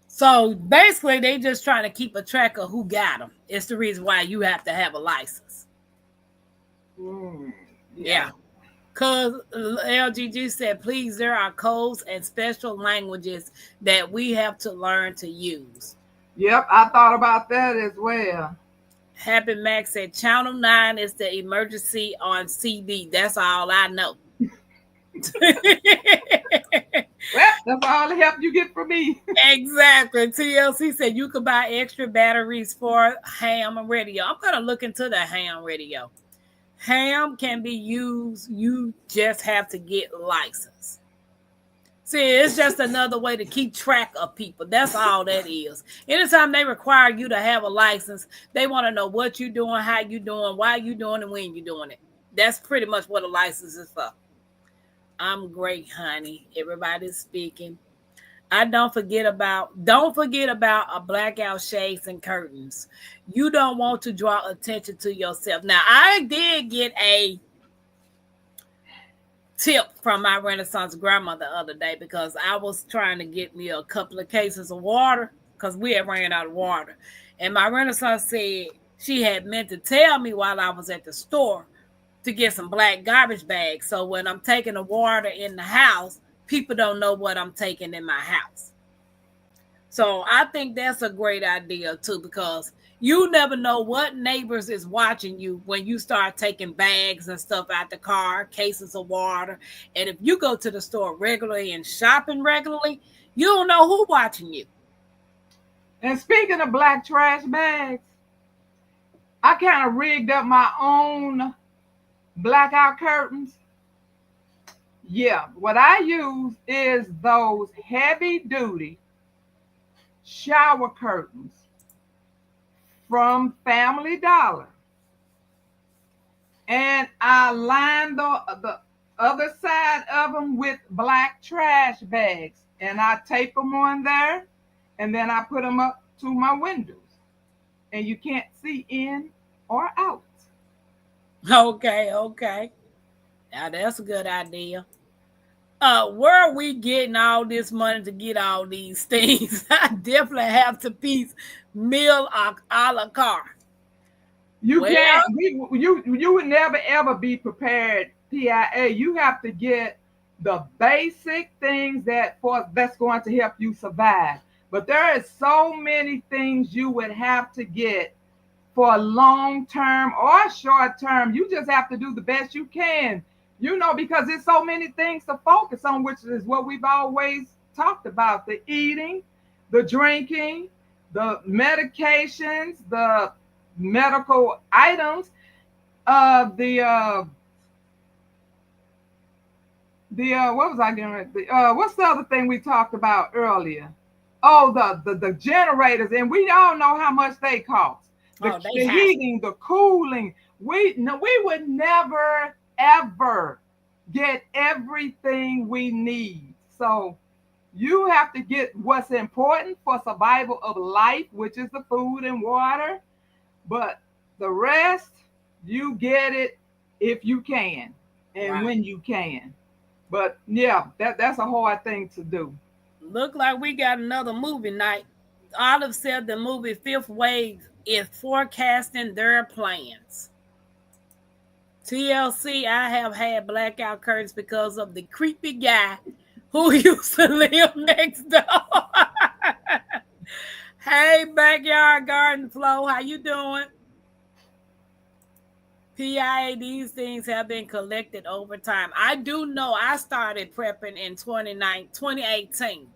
So basically, they just trying to keep a track of who got them. It's the reason why you have to have a license. Yeah. Because LGG said, please, there are codes and special languages that we have to learn to use. Yep, I thought about that as well. Happy Max said, Channel 9 is the emergency on CB. That's all I know. Well, that's all the help you get from me. Exactly. TLC said you could buy extra batteries for ham radio. I'm going to look into the ham radio. Ham can be used. You just have to get licensed. See, it's just another way to keep track of people. That's all that is. Anytime they require you to have a license, they want to know what you're doing, how you're doing, why you're doing, and when you're doing it. That's pretty much what a license is for. I'm great, honey. Everybody's speaking. Don't forget about a blackout shades and curtains. You don't want to draw attention to yourself. Now, I did get a tip from my Renaissance grandma the other day because I was trying to get me a couple of cases of water because we had ran out of water. And my Renaissance said she had meant to tell me while I was at the store to get some black garbage bags. So when I'm taking the water in the house, people don't know what I'm taking in my house. So I think that's a great idea too, because you never know what neighbors is watching you when you start taking bags and stuff out the car, cases of water. And if you go to the store regularly and shopping regularly, you don't know who's watching you. And speaking of black trash bags, I kind of rigged up my own blackout curtains. Yeah, what I use is those heavy duty shower curtains from Family Dollar. And I line the other side of them with black trash bags. And I tape them on there. And then I put them up to my windows. And you can't see in or out. Okay. Now that's a good idea. Where are we getting all this money to get all these things? I definitely have to piece meal a la carte. You can't. You would never ever be prepared. PIA. You have to get the basic things that's going to help you survive. But there is so many things you would have to get for long term or short term. You just have to do the best you can. Because there's so many things to focus on, which is what we've always talked about: the eating, the drinking, the medications, the medical items, what was I getting? What's the other thing we talked about earlier? Oh, the generators, and we all know how much they cost. The heating, the cooling. We would never ever get everything we need. So you have to get what's important for survival of life, which is the food and water. But the rest, you get it if you can and when you can. But yeah, that's a hard thing to do. Look like we got another movie night. Olive said the movie Fifth Wave is forecasting their plans. TLC, I have had blackout curtains because of the creepy guy who used to live next door. Hey, Backyard Garden Flow, how you doing? PIA, these things have been collected over time. I do know I started prepping in 2018.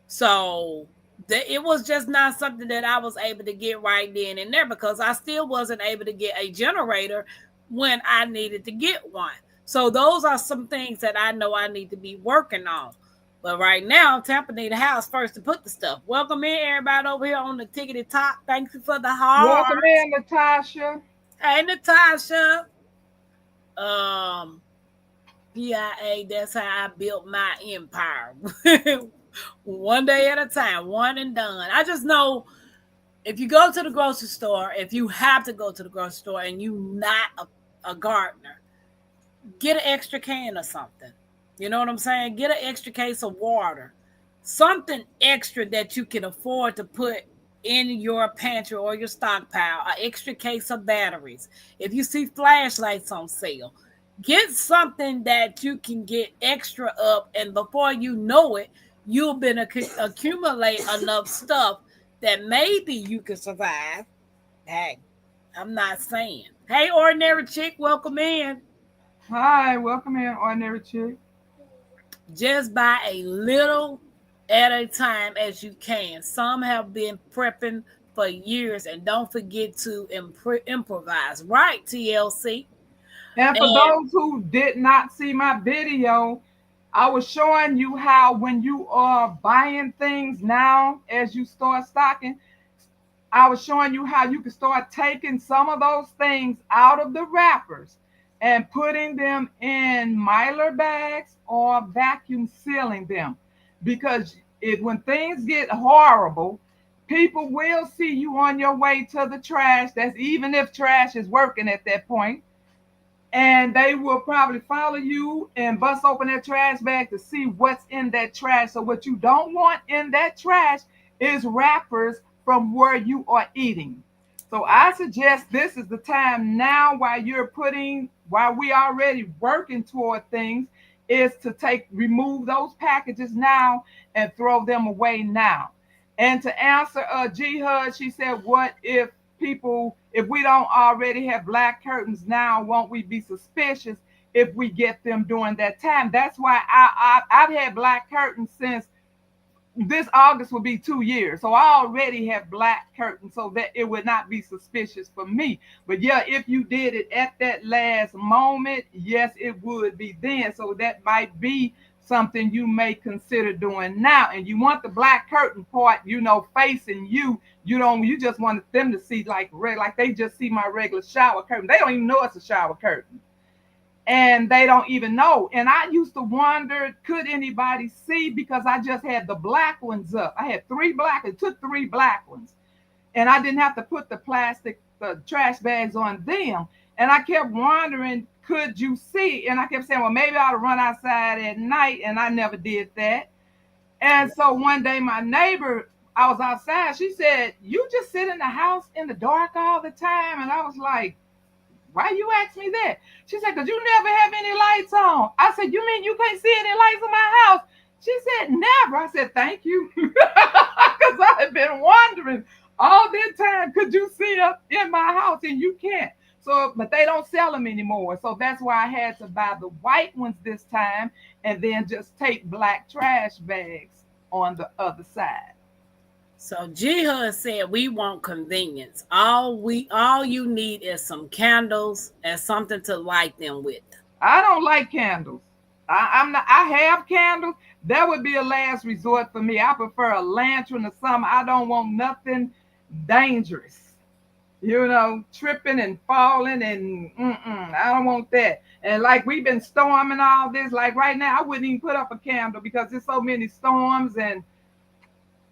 So it was just not something that I was able to get right then and there, because I still wasn't able to get a generator when I needed to get one. So those are some things that I know I need to be working on. But right now, Tampa need a house first to put the stuff. Welcome in, everybody over here on the tickety top. Thank you for the heart. Welcome in, Natasha. Hey, Natasha. Um, PIA, that's how I built my empire. One day at a time, one and done. I just know if you go to the grocery store, if you have to go to the grocery store and you're not a gardener, get an extra can or something. You know what I'm saying? Get an extra case of water. Something extra that you can afford to put in your pantry or your stockpile. An extra case of batteries. If you see flashlights on sale, get something that you can get extra up, and before you know it, you've been accumulate enough stuff that maybe you can survive. Hey, I'm not saying. Hey, ordinary chick, welcome in. Hi, welcome in, Ordinary Chick. Just buy a little at a time as you can. Some have been prepping for years, and don't forget to improvise. Right, TLC? And for And those who did not see my video, I was showing you how when you are buying things now, as you start stocking, I was showing you how you can start taking some of those things out of the wrappers and putting them in Mylar bags or vacuum sealing them. Because when things get horrible, people will see you on your way to the trash. That's even if trash is working at that point, and they will probably follow you and bust open their trash bag to see what's in that trash. So what you don't want in that trash is wrappers from where you are eating. So I suggest this is the time now, while we already working toward things, is to remove those packages now and throw them away now. And to answer G HUD, she said, what if if we don't already have black curtains now, won't we be suspicious if we get them during that time? That's why I've had black curtains since this August will be 2 years. So I already have black curtains so that it would not be suspicious for me. But yeah, if you did it at that last moment, yes, it would be then. So that might be something you may consider doing now. And you want the black curtain part, facing you. You just want them to see like they just see my regular shower curtain. They don't even know it's a shower curtain. And they don't even know. And I used to wonder, could anybody see? Because I just had the black ones up. I had took 3 black ones. And I didn't have to put the trash bags on them. And I kept wondering, could you see? And I kept saying, well, maybe I ought to run outside at night. And I never did that. And so one day my neighbor, I was outside. She said, you just sit in the house in the dark all the time. And I was like, why you ask me that? She said, because you never have any lights on. I said, you mean you can't see any lights in my house? She said, never. I said, thank you. Because I had been wondering all that time, could you see up in my house? And you can't. So, but they don't sell them anymore. So that's why I had to buy the white ones this time and then just take black trash bags on the other side. so G HUD said we want convenience. All you need is some candles and something to light them with. I don't like candles. I have candles. That would be a last resort for me. I prefer a lantern or something. I don't want nothing dangerous. Tripping and falling and I don't want that. And like we've been storming all this, like right now, I wouldn't even put up a candle because there's so many storms, and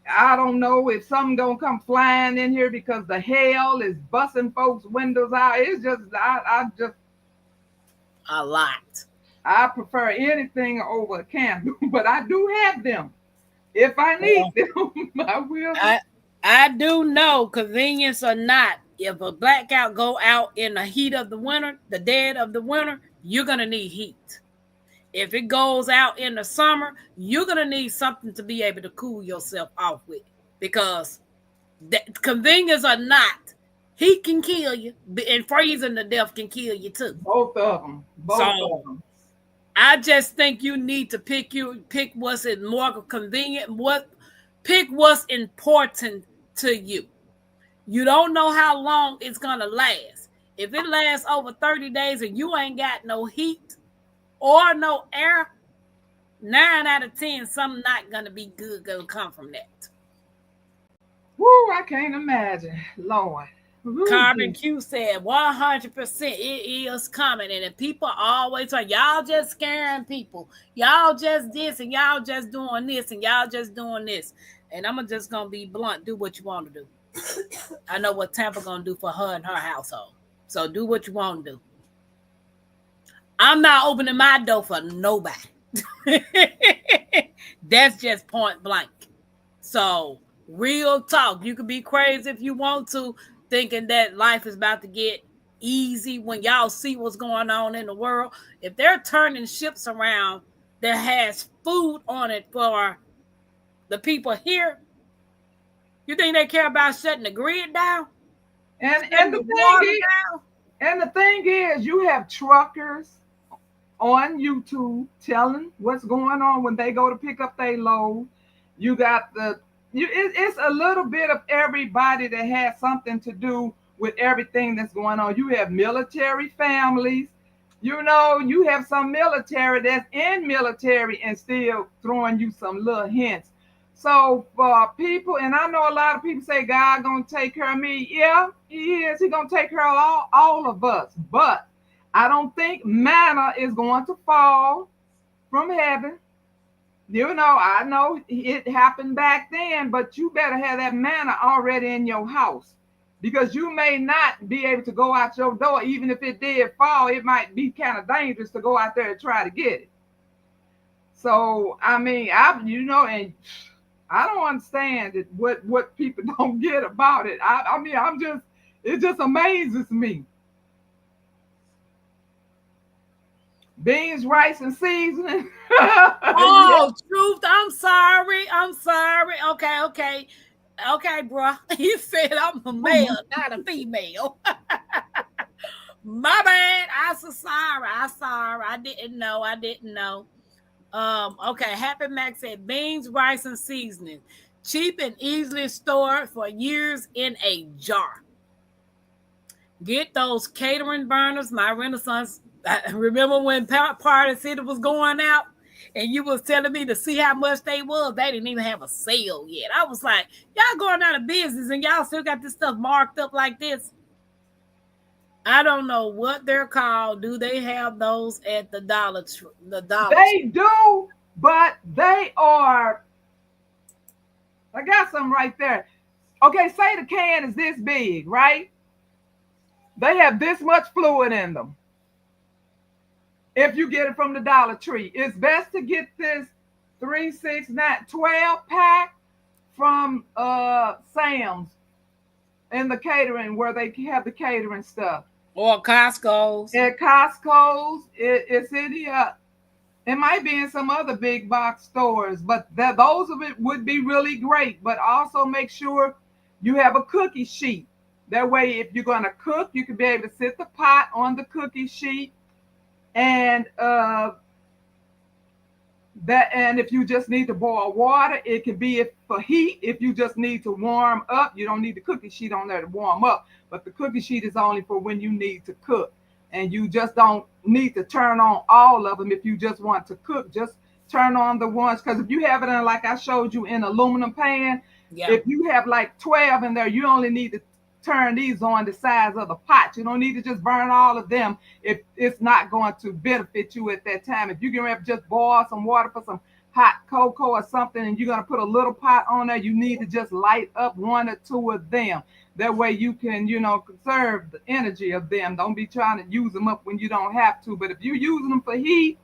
I don't know if something gonna come flying in here because the hail is busting folks' windows out. It's just A lot. I prefer anything over a candle, but I do have them. If I need them, I will. I do know, convenience or not, if a blackout go out in the heat of the winter, the dead of the winter, you're gonna need heat. If it goes out in the summer, you're gonna need something to be able to cool yourself off with, because convenience or not, heat can kill you, and freezing to death can kill you too. Both of them. Both of them. I just think you need to pick what's more convenient. Pick what's important to you. You don't know how long it's going to last. If it lasts over 30 days and you ain't got no heat or no air, 9 out of 10, something not going to be good going to come from that. Woo, I can't imagine. Lord. Woo, Carbon Q said 100% it is coming. And if people always say, y'all just scaring people, y'all just this and y'all just doing this and y'all just doing this. And I'm just going to be blunt, do what you want to do. I know what Tampa going to do for her and her household. So do what you want to do. I'm not opening my door for nobody. That's just point blank. So real talk. You can be crazy if you want to, thinking that life is about to get easy when y'all see what's going on in the world. If they're turning ships around that has food on it for the people here, you think they care about shutting the grid down? And the thing is, you have truckers on YouTube telling what's going on when they go to pick up their load. You got it's a little bit of everybody that has something to do with everything that's going on. You have military families. You know, you have some military that's in military and still throwing you some little hints. So for people, and I know a lot of people say God gonna take care of me. Yeah, he is. He gonna take care of all of us. But I don't think manna is going to fall from heaven. You know, I know it happened back then, but you better have that manna already in your house, because you may not be able to go out your door. Even if it did fall, it might be kind of dangerous to go out there and try to get it. So, I mean, and I don't understand what people don't get about it. I mean, it just amazes me. Beans, rice, and seasoning. Oh, truth. I'm sorry. Okay, bro. He said I'm a male, not a female. My bad. I'm so sorry. I didn't know. Okay. Happy Max said beans, rice, and seasoning. Cheap and easily stored for years in a jar. Get those catering burners. My Renaissance. I remember when Party City was going out and you was telling me to see how much they was. They didn't even have a sale yet. I was like, y'all going out of business and y'all still got this stuff marked up like this. I don't know what they're called. Do they have those at the Dollar Tree? They do, but they are. I got some right there. Okay, say the can is this big, right? They have this much fluid in them. If you get it from the Dollar Tree, it's best to get this 3, 6, 9, 12 pack from Sam's in the catering, where they have the catering stuff. Or Costco's. At Costco's, it's in the it might be in some other big box stores, but those of it would be really great. But also make sure you have a cookie sheet. That way, if you're going to cook, you can be able to sit the pot on the cookie sheet. And if you just need to boil water, it can be for heat. If you just need to warm up, you don't need the cookie sheet on there to warm up. But the cookie sheet is only for when you need to cook. And you just don't need to turn on all of them. If you just want to cook, just turn on the ones. Because if you have it in, like I showed you, in aluminum pan, if you have like 12 in there, you only need to turn these on the size of the pot. You don't need to just burn all of them if it's not going to benefit you at that time. If you're going to just boil some water for some hot cocoa or something, and you're going to put a little pot on there, you need to just light up 1 or 2 of them. That way you can, conserve the energy of them. Don't be trying to use them up when you don't have to. But if you're using them for heat,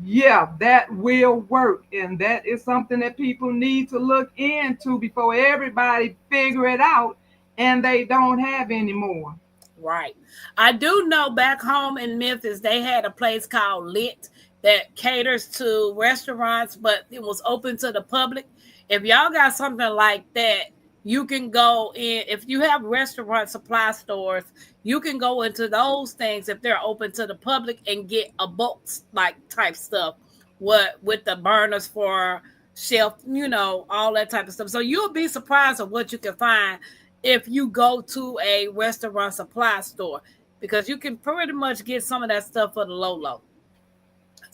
yeah, that will work. And that is something that people need to look into before everybody figure it out and they don't have anymore. Right. I do know back home in Memphis, they had a place called Lit that caters to restaurants, but it was open to the public. If y'all got something like that, you can go in. If you have restaurant supply stores, you can go into those things if they're open to the public and get a bulk like type stuff with the burners for shelf, all that type of stuff. So you'll be surprised at what you can find if you go to a restaurant supply store, because you can pretty much get some of that stuff for the low.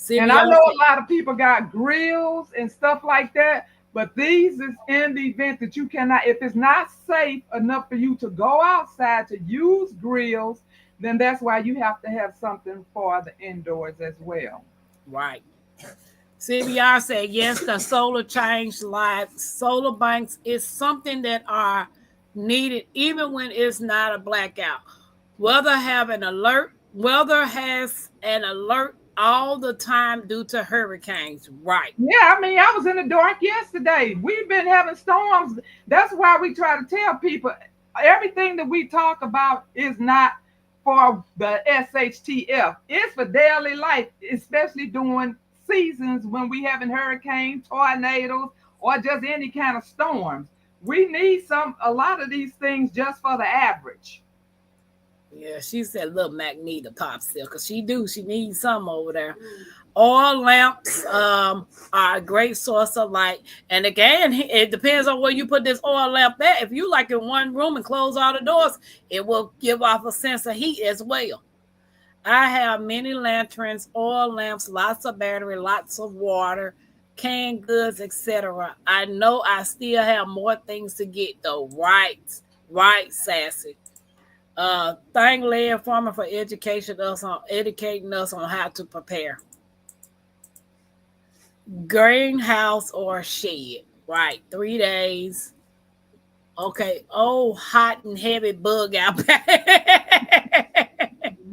And I know a lot of people got grills and stuff like that, but these is in the event that you cannot, if it's not safe enough for you to go outside to use grills, then that's why you have to have something for the indoors as well. Right. CBR said yes, the solar changed lives. Solar banks is something that are needed even when it's not a blackout. Weather has an alert all the time due to hurricanes. Right. Yeah, I mean, I was in the dark yesterday. We've been having storms. That's why we try to tell people everything that we talk about is not for the SHTF. It's for daily life, especially during seasons when we having hurricanes, tornadoes, or just any kind of storms. We need a lot of these things just for the average. Yeah, she said little Mac need a popsicle because she needs some over there. Oil lamps are a great source of light. And again, it depends on where you put this oil lamp at. If you like in one room and close all the doors, it will give off a sense of heat as well. I have many lanterns, oil lamps, lots of battery, lots of water, canned goods, etc. I know I still have more things to get though. Right, Sassy. Thank Leah Farmer for educating us on how to prepare. Greenhouse or shed. Right. 3 days. Okay. Oh, hot and heavy bug out.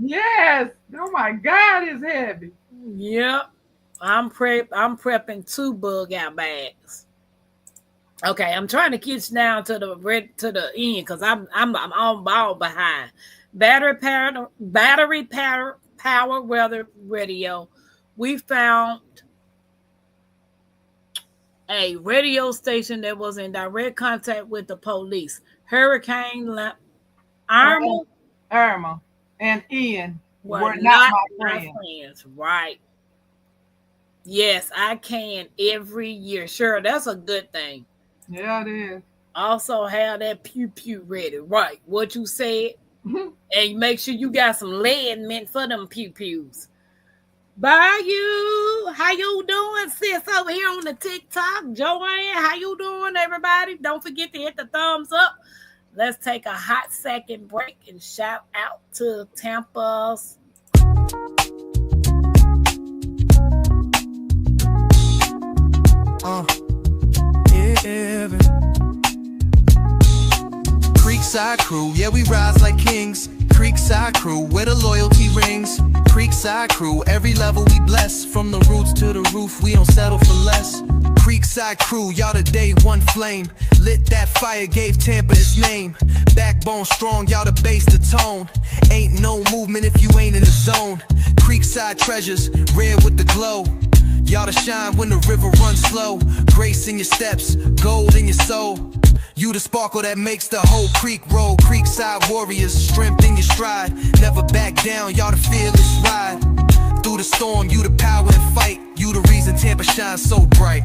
Yes. Oh my God, it's heavy. Yep. I'm prepping 2 bug out bags. Okay, I'm trying to get down to the end because I'm all behind. Battery power weather radio. We found a radio station that was in direct contact with the police. Hurricane Irma and Ian were not my friends. Right. Yes, I can every year. Sure, that's a good thing. Yeah, it is. Also have that pew ready. Right. What you said. And make sure you got some lead meant for them pews. Bayou, how you doing, sis, over here on the TikTok? Joanne, how you doing, everybody? Don't forget to hit the thumbs up. Let's take a hot second break and shout out to Tampa's. Creekside crew, yeah, we rise like kings. Creekside crew, where the loyalty rings. Creekside crew, every level we bless. From the roots to the roof, we don't settle for less. Creekside crew, y'all the day one flame. Lit that fire, gave Tampa its name. Backbone strong, y'all the base, the tone. Ain't no movement if you ain't in the zone. Creekside treasures, red with the glow. Y'all to shine when the river runs slow. Grace in your steps, gold in your soul. You the sparkle that makes the whole creek roll. Creekside warriors, strength in your stride. Never back down, y'all the fearless ride. Through the storm, you the power and fight. You the reason Tampa shines so bright.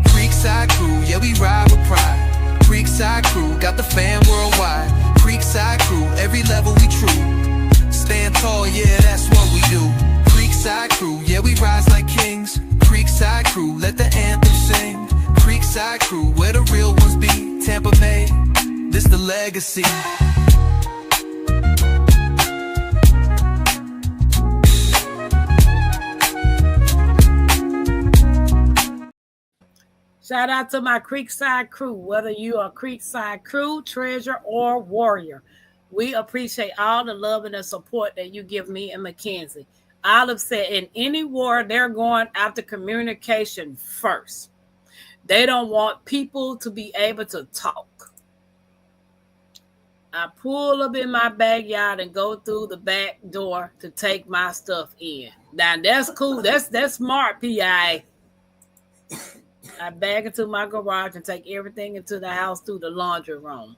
Creekside crew, yeah, we ride with pride. Creekside crew, got the fan worldwide. Creekside crew, every level we true. Stand tall, yeah, that's what we do. Creekside crew, yeah, we rise like kings. Creekside crew, let the anthem sing. Creekside crew, where the real ones be. Tampa Bay, this the legacy. Shout out to my Creekside crew, whether you are Creekside crew, treasure, or warrior. We appreciate all the love and the support that you give me and Mackenzie. Olive said in any war, they're going after communication first. They don't want people to be able to talk. I pull up in my backyard and go through the back door to take my stuff in. Now that's cool. That's smart, PI. I back into my garage and take everything into the house through the laundry room.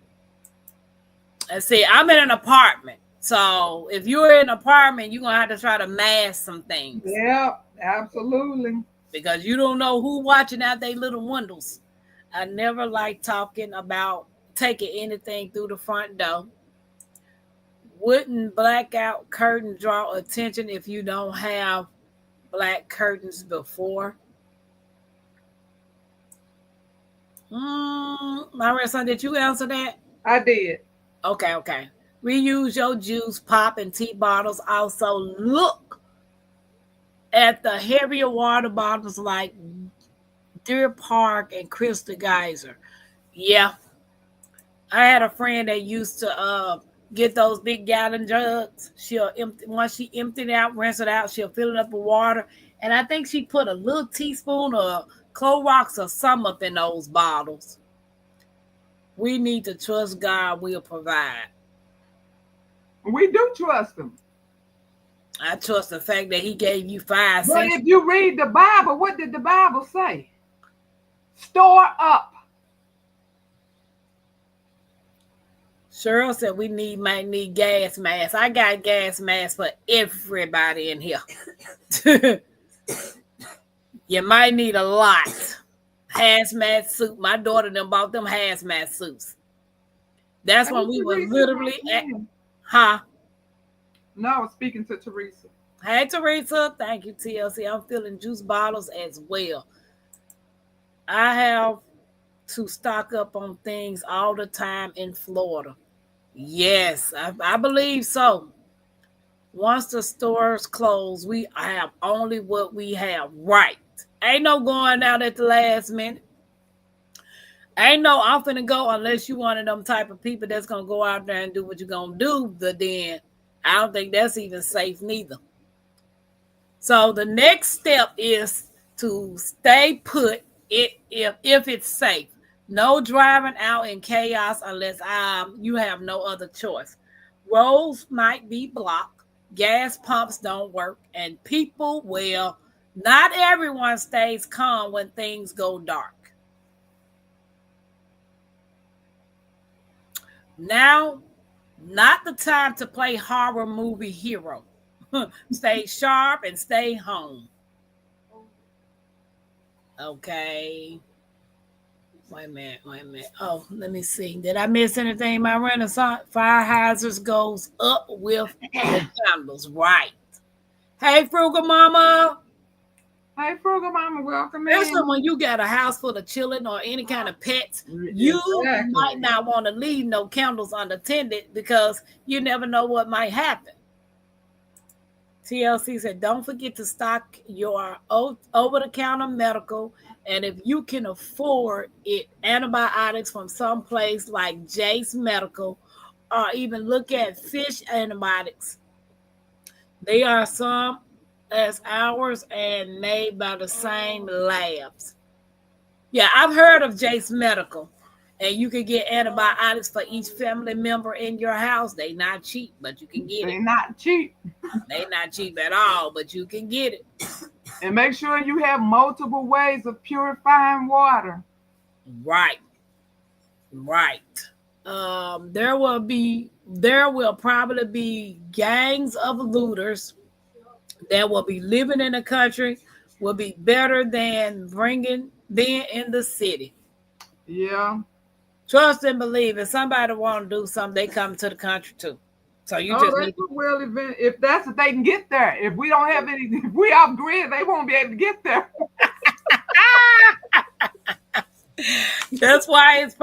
And see, I'm in an apartment. So if you're in an apartment, you're going to have to try to mask some things. Yeah, absolutely. because you don't know who watching out their little windows. I never like talking about taking anything through the front door. Wouldn't blackout curtain draw attention if you don't have black curtains before? My son, did you answer that? I did. Okay. Reuse your juice, pop, and tea bottles. Also, look at the heavier water bottles like Deer Park and Crystal Geyser. Yeah, I had a friend that used to get those big gallon jugs. She'll empty once she emptied it out, rinse it out. She'll fill it up with water, and I think she put a little teaspoon of Clorox or some up in those bottles. We need to trust God will provide. We do trust him. I trust the fact that he gave you 5 But cents. if you read the Bible, what did the Bible say? Store up. Cheryl said we might need gas masks. I got gas masks for everybody in here. You might need a lot. Hazmat suit. My daughter them bought them hazmat suits. That's when we were literally at, huh? No, I was speaking to Teresa. Hey Teresa, thank you, TLC. I'm filling juice bottles as well. I have to stock up on things all the time in Florida. Yes, I believe so. Once the stores close, we have only what we have. Right. Ain't no going out at the last minute. Ain't no I'm finna go unless you one of them type of people that's gonna go out there and do what you're gonna do. But then I don't think that's even safe neither. So the next step is to stay put if it's safe. No driving out in chaos unless you have no other choice. Roads might be blocked, gas pumps don't work, and people, well, not everyone stays calm when things go dark. Now, not the time to play horror movie hero. Stay sharp and stay home. Okay. Wait a minute. Oh, let me see. Did I miss anything? My Renaissance fire hazards goes up with the candles. Right. Hey, Frugal Mama. Hey, Frugal Mama, welcome in. Especially when you got a house full of children or any kind of pets, you might not want to leave no candles unattended because you never know what might happen. TLC said, don't forget to stock your over-the-counter medical, and if you can afford it, antibiotics from someplace like Jace Medical, or even look at fish antibiotics. They are some as ours and made by the same labs. Yeah, I've heard of Jace Medical, and you can get antibiotics for each family member in your house. They not cheap, but you can get it. They're not cheap. They not cheap at all, but you can get it. And make sure you have multiple ways of purifying water. Right. There will probably be gangs of looters that will be living in the country, will be better than being in the city. Yeah. Trust and believe. If somebody want to do something, they come to the country too. So you just need to. Well, if that's if they can get there. If we don't have any, if we off grid, they won't be able to get there. That's why it's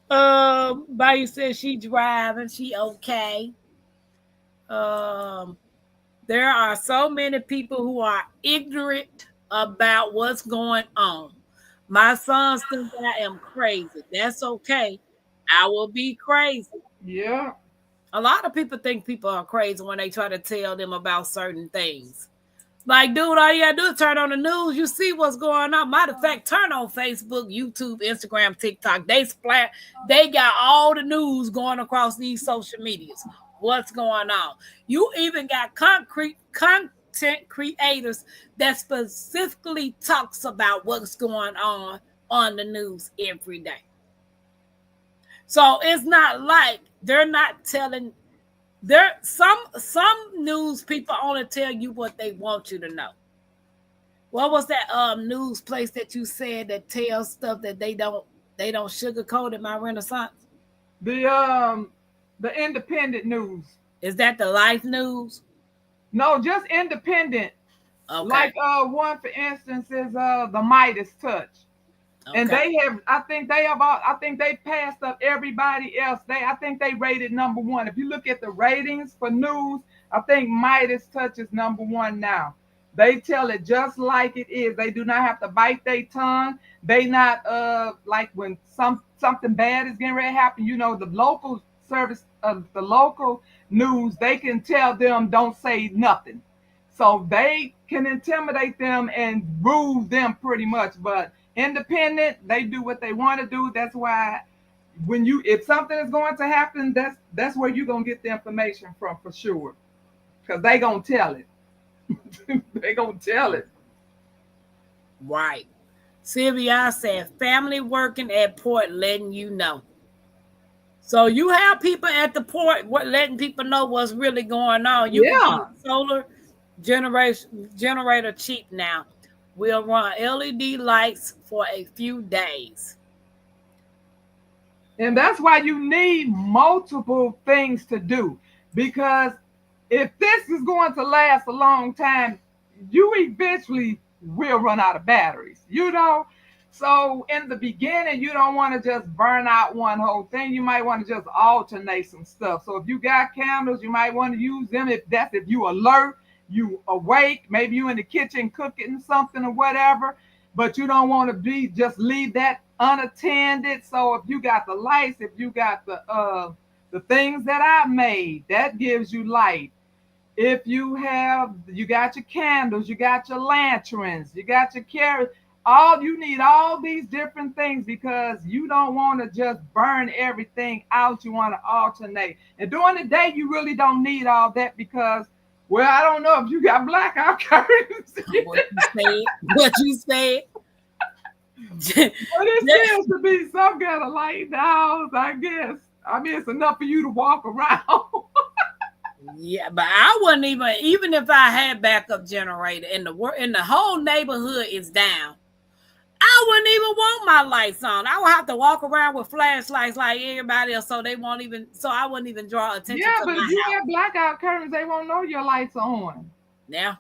Bayou says she driving, she okay. There are so many people who are ignorant about what's going on. My sons think I am crazy. That's okay. I will be crazy. Yeah. A lot of people think people are crazy when they try to tell them about certain things. Like, dude, all you gotta do is turn on the news. You see what's going on. Matter of fact, turn on Facebook, YouTube, Instagram, TikTok. They got all the news going across these social medias. What's going on? You even got content creators that specifically talks about what's going on the news every day. So it's not like they're not telling. Some news people only tell you what they want you to know. What was that news place that you said that tells stuff that they don't sugarcoat it, my Renaissance? The um the independent news. Is that the Life News? No, just independent. Okay. Like one for instance is the Midas Touch. And Okay. they have, I think they have all, I think they passed up everybody else. I think they rated number one. If you look at the ratings for news, I think Midas Touch is number one now. They tell it just like it is. They do not have to bite their tongue. They not like when something bad is getting ready to happen. You know, the local service of the local news, they can tell them don't say nothing. So they can intimidate them and rule them pretty much. But independent, they do what they want to do. That's why when you if something is going to happen, that's where you're gonna get the information from for sure. Because they gonna tell it. They gonna tell it. Right. Sylvia said, family working at port letting you know. So you have people at the port letting people know what's really going on. You can get Yeah. a solar generator cheap now. We'll run LED lights for a few days. And that's why you need multiple things to do. Because if this is going to last a long time, you eventually will run out of batteries, you know? So in the beginning, you don't want to just burn out one whole thing. You might want to just alternate some stuff. So if you got candles, you might want to use them. If you alert, you awake, maybe you in the kitchen cooking something or whatever, but you don't want to be just leave that unattended. So if you got the lights, if you got the things that I made, that gives you light. If you got your candles, you got your lanterns, you got your carrots, all you need all these different things because you don't want to just burn everything out. You want to alternate. And during the day, you really don't need all that because, well, I don't know if you got blackout curtains. What you said? What you said? But it seems to be some kind of light in the house, I guess. I mean, it's enough for you to walk around. Yeah, but I wouldn't even if I had backup generator and the whole neighborhood is down. I wouldn't even want my lights on. I would have to walk around with flashlights like everybody else, so I wouldn't even draw attention Yeah, to but if my you house. have blackout curtains, they won't know your lights are on. Yeah.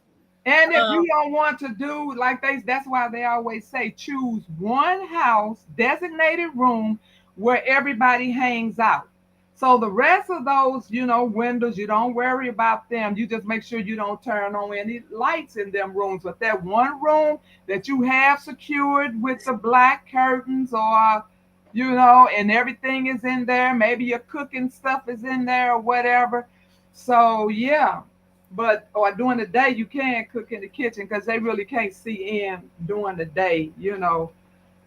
And if you don't want to do like that's why they always say choose one house, designated room where everybody hangs out. So the rest of those, windows, you don't worry about them. You just make sure you don't turn on any lights in them rooms. But that one room that you have secured with the black curtains or and everything is in there. Maybe your cooking stuff is in there or whatever. So yeah, but or during the day you can cook in the kitchen because they really can't see in during the day, even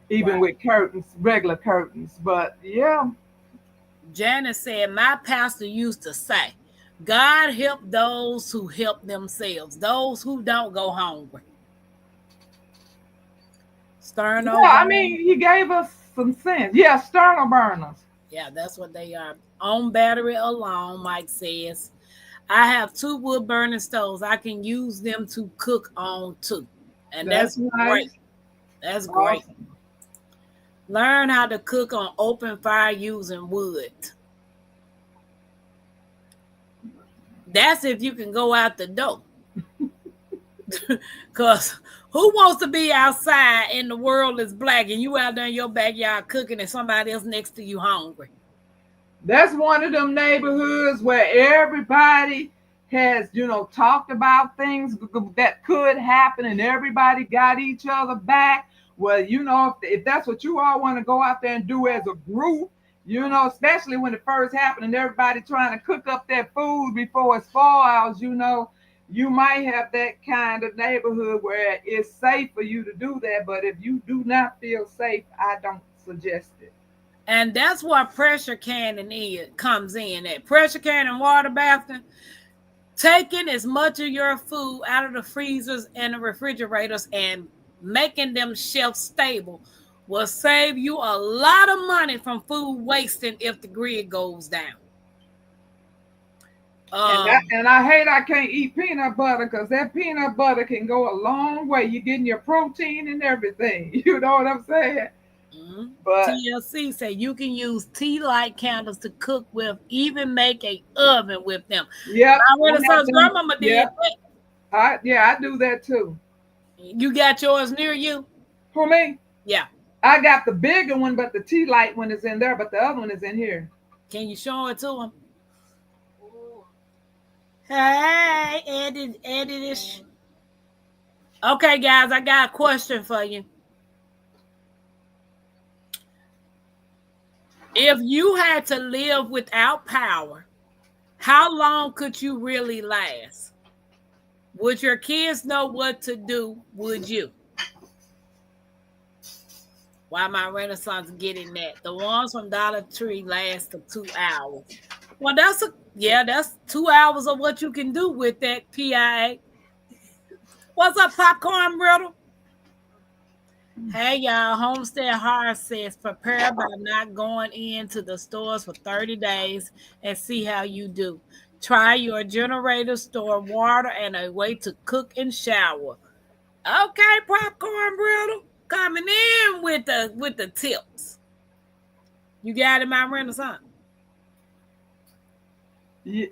Right. with curtains, regular curtains. But yeah, Janice said, my pastor used to say, God help those who help themselves, those who don't go hungry. Sterno yeah. I burn. mean, he gave us some sense. Yeah, sternal burners. Yeah, that's what they are. On battery alone, Mike says. I have 2 wood burning stoves. I can use them to cook on too. And That's that's great. nice. That's great. Awesome. Learn how to cook on open fire using wood. That's if you can go out the door. Because who wants to be outside and the world is black and you out there in your backyard cooking and somebody else next to you hungry? That's one of them neighborhoods where everybody has, talked about things that could happen and everybody got each other back. Well, if that's what you all want to go out there and do as a group, especially when it first happened and everybody trying to cook up their food before it spoils, you might have that kind of neighborhood where it's safe for you to do that. But if you do not feel safe, I don't suggest it. And that's where pressure canning comes in. At pressure canning water bathing, taking as much of your food out of the freezers and the refrigerators and making them shelf stable will save you a lot of money from food wasting if the grid goes down. And I hate I can't eat peanut butter because that peanut butter can go a long way. You're getting your protein and everything. You know what I'm saying? But TLC say you can use tea light candles to cook with, even make a oven with them. yep, My I have Renaissance them. grandmama did Yep, that. I do that too. You got yours near you? For me, Yeah. I got the bigger one, but the tea light one is in there, but the other one is in here. Can you show it to them? Hey, Eddie this. Okay, guys, I got a question for you. If you had to live without power, how long could you really last? Would your kids know what to do? Would you? Why my Renaissance getting that? The ones from Dollar Tree last for 2 hours. Well, that's 2 hours of what you can do with that PIA. What's up, popcorn riddle? Hey y'all, Homestead Hard says prepare by not going into the stores for 30 days and see how you do. Try your generator, store water, and a way to cook and shower. Okay, popcorn riddle coming in with the tips. You got it, my Renaissance. Yeah.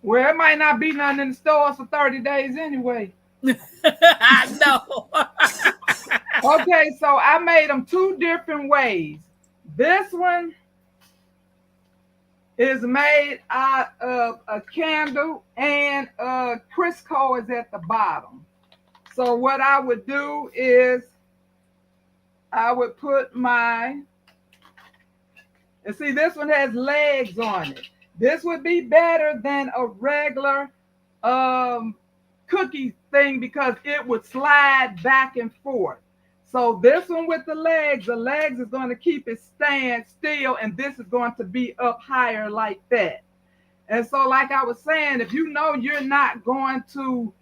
Well, it might not be nothing in the stores for 30 days anyway. I know. Okay, so I made them two different ways. This one is made out of a candle and Crisco is at the bottom. So what I would do is I would put and see this one has legs on it. This would be better than a regular cookie thing because it would slide back and forth. So this one with the legs is going to keep it stand still, and this is going to be up higher like that. And so, like I was saying, if you know you're not going to,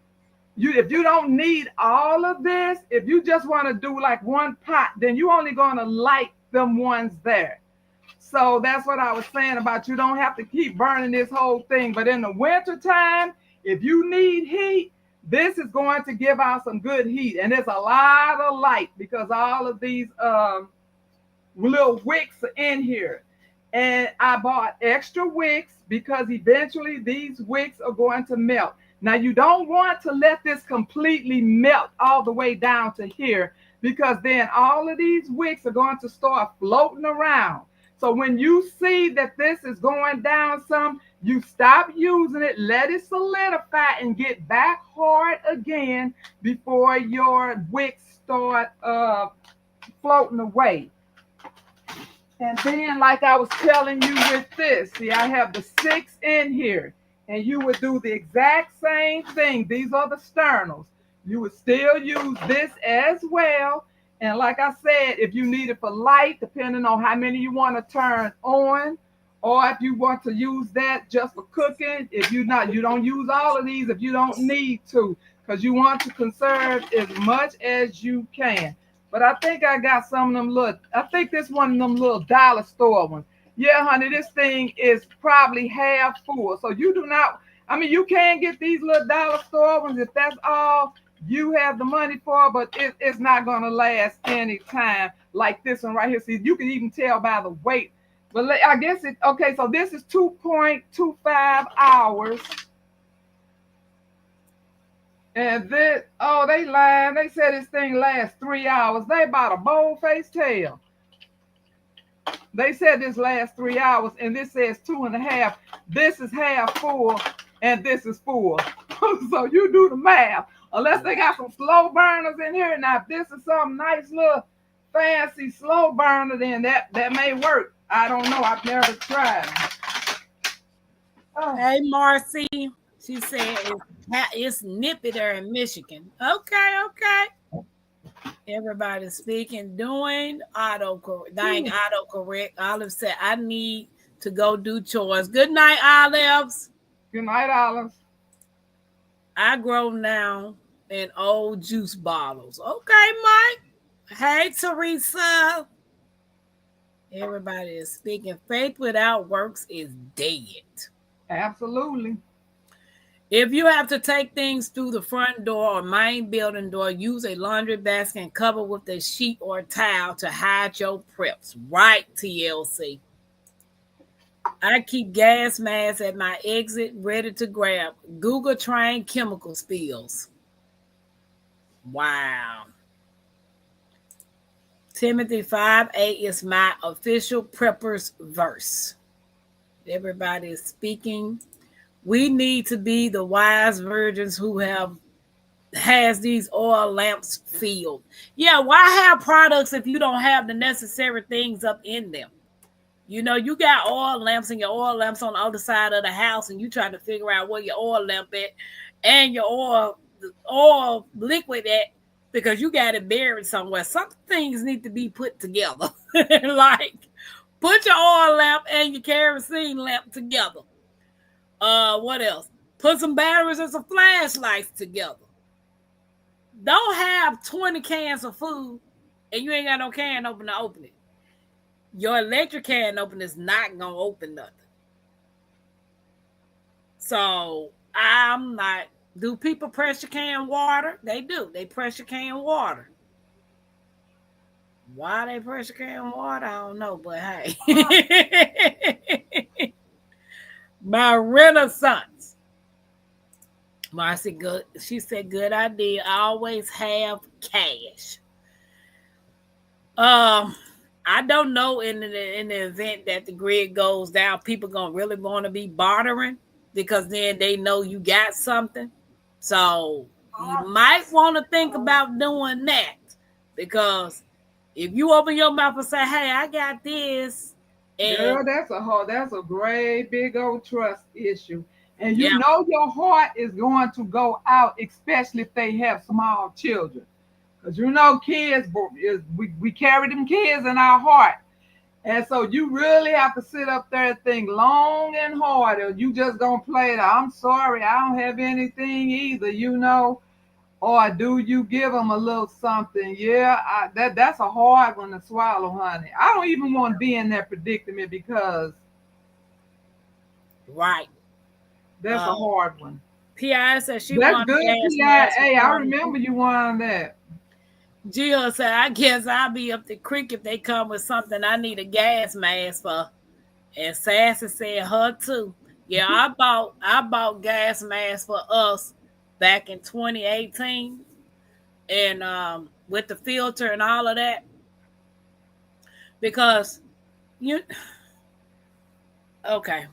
if you don't need all of this, if you just want to do like one pot, then you're only going to light them ones there. So that's what I was saying about you don't have to keep burning this whole thing. But in the winter time, if you need heat, this is going to give out some good heat. And there's a lot of light because all of these little wicks are in here. And I bought extra wicks because eventually these wicks are going to melt. Now you don't want to let this completely melt all the way down to here because then all of these wicks are going to start floating around. So when you see that this is going down some, you stop using it, let it solidify and get back hard again before your wicks start floating away. And then, like I was telling you with this, see, I have the 6 in here, and you would do the exact same thing. These are the sternals. You would still use this as well. And like I said, if you need it for light, depending on how many you want to turn on, or if you want to use that just for cooking, if you don't use all of these if you don't need to, because you want to conserve as much as you can. But I think I got some of them I think this one of them little dollar store ones. Yeah, honey, this thing is probably half full. So you do not, you can get these little dollar store ones if that's all you have the money for, but it's not going to last any time like this one right here. See, you can even tell by the weight. But I guess okay, so this is 2.25 hours. And this, they lying. They said this thing lasts 3 hours. They about a bold-faced tail. They said this lasts 3 hours, and this says 2.5. This is half full, and this is full. So you do the math. Unless they got some slow burners in here. Now, if this is some nice little fancy slow burner, then that may work. I don't know. I've never tried. Oh. Hey, Marcy. She said it's nippy there in Michigan. Okay. Everybody's speaking, doing autocorrect. Olive said, I need to go do chores. Good night, Olives. Good night, Olives. I grow now in old juice bottles. Okay, Mike. Hey, Teresa. Everybody is speaking. Faith without works is dead. Absolutely. If you have to take things through the front door or main building door, use a laundry basket and cover with a sheet or towel to hide your preps. Right, TLC. I keep gas masks at my exit ready to grab. Google train chemical spills. Wow. Timothy 5:8 is my official preppers verse. Everybody is speaking. We need to be the wise virgins who has these oil lamps filled. Yeah, why have products if you don't have the necessary things up in them? You know, you got oil lamps and your oil lamps on the other side of the house, and you trying to figure out where your oil lamp at and your oil liquid at because you got it buried somewhere. Some things need to be put together. Like put your oil lamp and your kerosene lamp together. What else? Put some batteries and some flashlights together. Don't have 20 cans of food and you ain't got no can opener to open it. Your electric can opener is not gonna open nothing. So I'm not. Do people pressure can water? They do. They pressure can water. Why they pressure can water? I don't know, but hey. My Renaissance. Marcy, good. She said, "Good idea. I always have cash." I don't know in the event that the grid goes down, people gonna really want to be bartering because then they know you got something. So you might want to think about doing that because if you open your mouth and say, "Hey, I got this," and Girl, that's a great big old trust issue. And you yeah, know your heart is going to go out, especially if they have small children. Because you know kids, we carry them kids in our heart. And so you really have to sit up there and think long and hard, or you just gonna play the I'm sorry, I don't have anything either, you know. Or do you give them a little something? Yeah, that's a hard one to swallow, honey. I don't even want to be in that predicament because right. that's a Uh, hard one. Pi said she That's wanted good, gas mask for PIA. I party. remember you wanted that. Jill said, "I guess I'll be up the creek if they come with something I need a gas mask for." And Sassy said her too. Yeah, I bought gas masks for us back in 2018, and with the filter and all of that because you okay.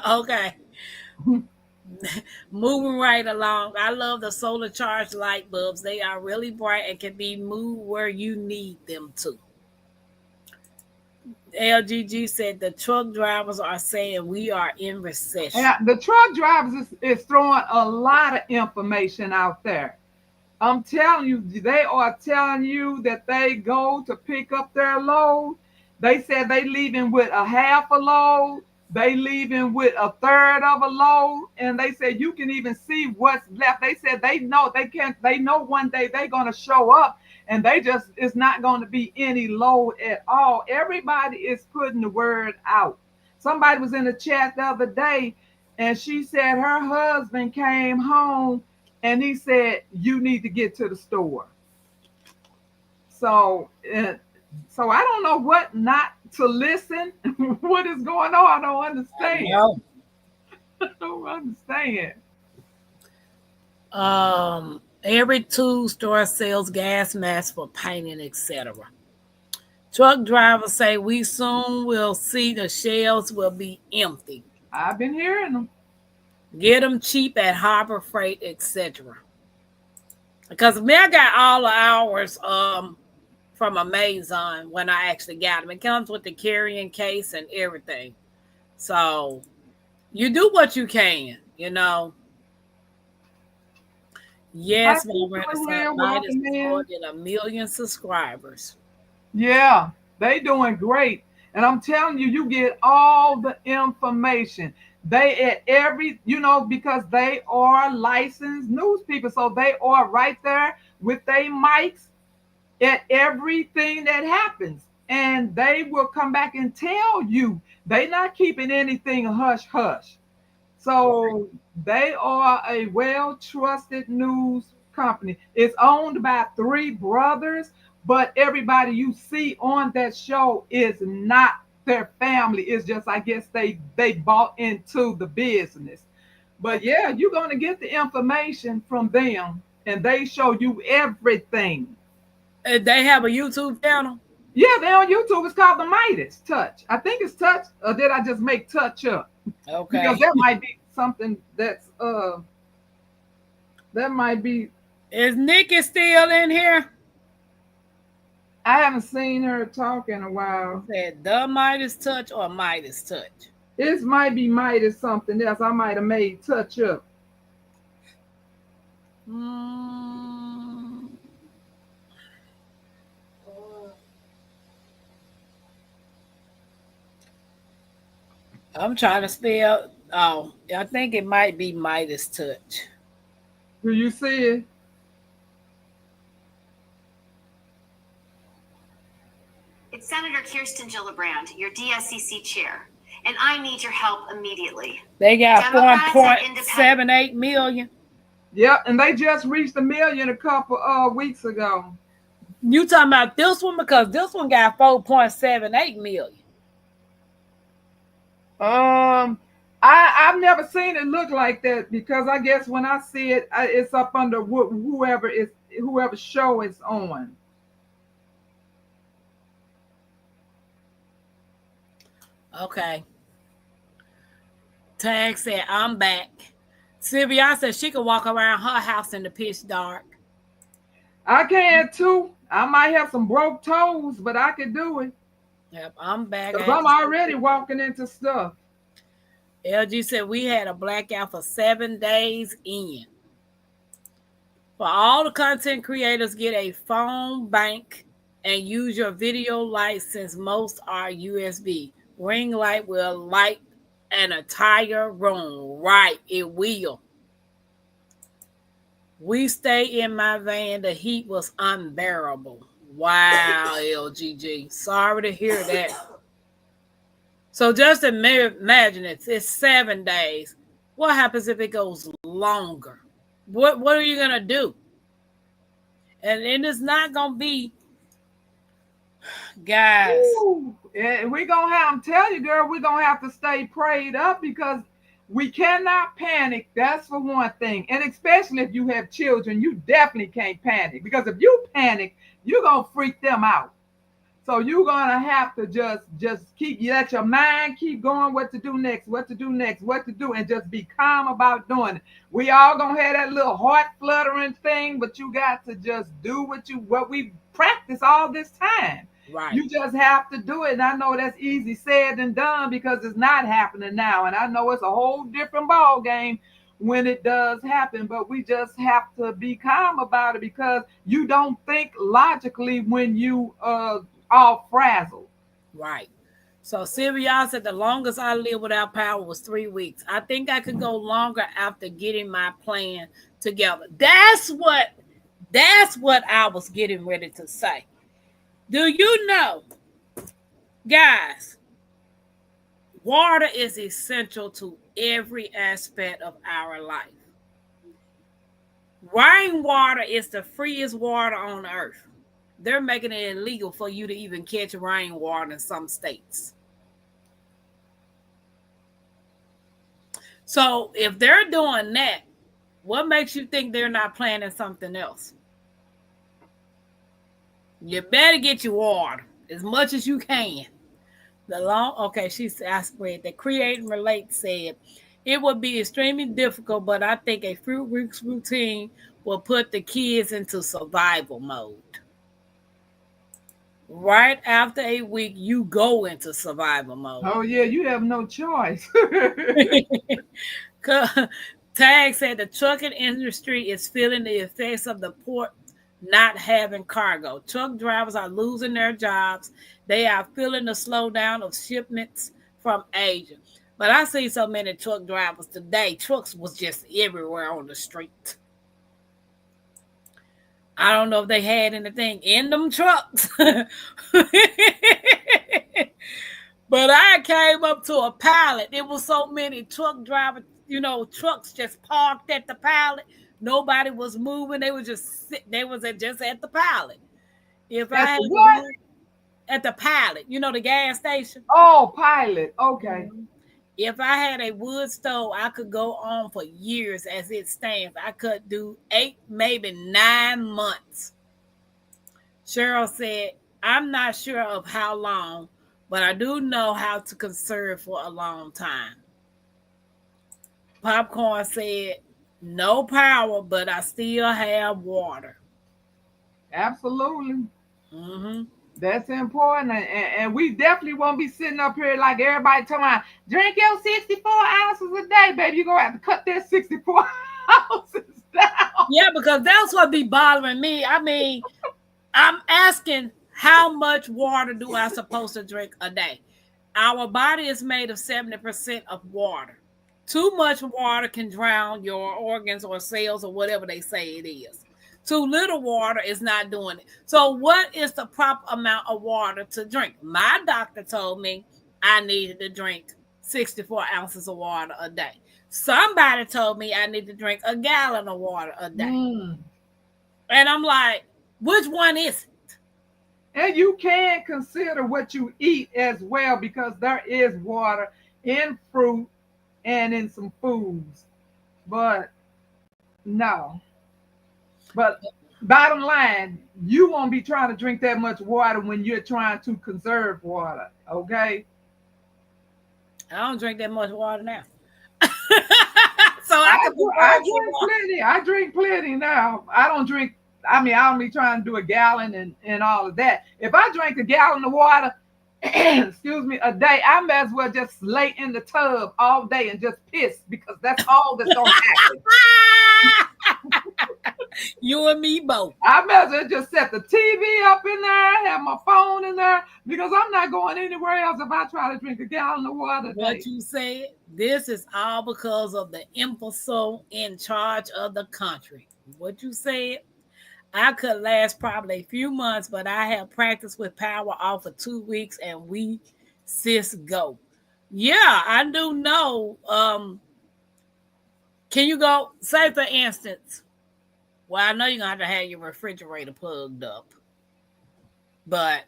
Okay. Moving right along. I love the solar charged light bulbs. They are really bright and can be moved where you need them to. LGG said the truck drivers are saying we are in recession. And the truck drivers is throwing a lot of information out there. I'm telling you, they are telling you that they go to pick up their load. They said they leaving with a half a load. They leaving with a third of a load, and they said you can even see what's left. They said they know they can't. They know one day they're gonna show up, and they just it's not going to be any load at all. Everybody is putting the word out. Somebody was in the chat the other day, and she said her husband came home and he said you need to get to the store. So so I don't know what not to listen. What is going on? I don't understand. No. I don't understand. Every tool store sells gas masks for painting, etc. Truck drivers say we soon will see the shelves will be empty. I've been hearing them. Get them cheap at Harbor Freight, etc. Because me, I got all the hours from Amazon when I actually got them. It comes with the carrying case and everything. So you do what you can, you know. I Yes, my think Renaissance real Light is welcome more in. than 1 million subscribers. Yeah, they doing great. And I'm telling you, you get all the information. They at every, you know, because they are licensed news people. So they are right there with their mics at everything that happens. And they will come back and tell you. They not keeping anything hush hush. Right. So They are a well-trusted news company. It's owned by three brothers, but everybody you see on that show is not their family. It's just, I guess, they bought into the business. But Okay. yeah, you're gonna get the information from them, and they show you everything. They have a YouTube channel. Yeah, they're on YouTube. It's called the Midas Touch. I think it's Touch, or did I just make Touch up? Because Okay. that might be something that might be. Is Nikki still in here? I haven't seen her talk in a It while. said the Midas Touch or Midas Touch. This might be Midas something else. I might have made Touch up. Mm, I'm trying to spell. Oh, I think it might be Midas Touch. Do you see it? It's Senator Kirsten Gillibrand, your DSCC chair, and I need your help immediately. They got Democrats and 1.78 million. Yep, and they just reached 1 million a couple weeks ago. You talking about this one because this one got 4.78 million. I've never seen it look like that because I guess when I see it, it's up under whoever show it's on. Okay. Tag said, I'm back. Sylvia said she could walk around her house in the pitch dark. I can too. I might have some broke toes, but I can do it. Yep, I'm back. Because I'm already walking into stuff. LG said we had a blackout for 7 days in. For all the content creators, get a phone bank and use your video light since most are USB. Ring light will light an entire room. Right, it will. We stay in my van. The heat was unbearable. Wow, LGG. Sorry to hear that. So just imagine it's 7 days. What happens if it goes longer? What are you gonna do? And it's not gonna be, guys. We're gonna have, I'm telling you, girl, we're gonna have to stay prayed up because we cannot panic. That's for one thing. And especially if you have children, you definitely can't panic because if you panic, you're gonna freak them out. So you're gonna have to just let your mind keep going, what to do next, what to do next, what to do, and just be calm about doing it. We all gonna have that little heart fluttering thing, but you got to just do what we practice all this time. Right. You just have to do it. And I know that's easy said than done because it's not happening now. And I know it's a whole different ball game when it does happen, but we just have to be calm about it because you don't think logically when you all frazzled. Right. So Sylvia said the longest I lived without power was 3 weeks. I think I could go longer after getting my plan together. That's what I was getting ready to say. Do you know, guys, water is essential to every aspect of our life. Rainwater is the freest water on earth. They're making it illegal for you to even catch rainwater in some states. So if they're doing that, what makes you think they're not planning something else? You better get your water as much as you can. She said, I spread that Create and Relate said, it would be extremely difficult, but I think a few weeks routine will put the kids into survival mode. Right after a week, you go into survival mode. Oh, yeah, you have no choice. Tag said the trucking industry is feeling the effects of the port not having cargo. Truck drivers are losing their jobs. They are feeling the slowdown of shipments from Asia. But I see so many truck drivers today. Trucks was just everywhere on the street. I don't know if they had anything in them trucks. But I came up to a pilot. There was so many truck drivers trucks just parked at the pilot. Nobody was moving. They were just they was just at the pilot. If I At had the what? at the pilot, the gas station. Oh, pilot. Okay. If I had a wood stove, I could go on for years as it stands. I could do 8, maybe 9 months. Cheryl said, I'm not sure of how long, but I do know how to conserve for a long time. Popcorn said, no power, but I still have water. Absolutely. Mm-hmm. That's important. And we definitely won't be sitting up here like everybody talking about, drink your 64 ounces a day, baby. You're going to have to cut that 64 ounces down. Yeah, because that's what be bothering me. I mean, I'm asking, how much water do I supposed to drink a day? Our body is made of 70% of water. Too much water can drown your organs or cells or whatever they say it is. Too little water is not doing it. So what is the proper amount of water to drink? My doctor told me I needed to drink 64 ounces of water a day. Somebody told me I need to drink a gallon of water a day. And I'm like, which one is it? And you can consider what you eat as well, because there is water in fruit and in some foods. But no. But bottom line, you won't be trying to drink that much water when you're trying to conserve water, okay? I don't drink that much water now. So I drink plenty. I drink plenty now. I don't be trying to do a gallon and all of that. If I drink a gallon of water, excuse me, a day, I may as well just lay in the tub all day and just piss, because that's all that's gonna happen. You and me both. I may as well just set the TV up in there, have my phone in there, because I'm not going anywhere else if I try to drink a gallon of water a day. What you said, this is all because of the imbecile in charge of the country. What you said, I could last probably a few months, but I have practiced with power off for 2 weeks and we sis go. Yeah, I do know. Can you go, say for instance, well, I know you're going to have your refrigerator plugged up, but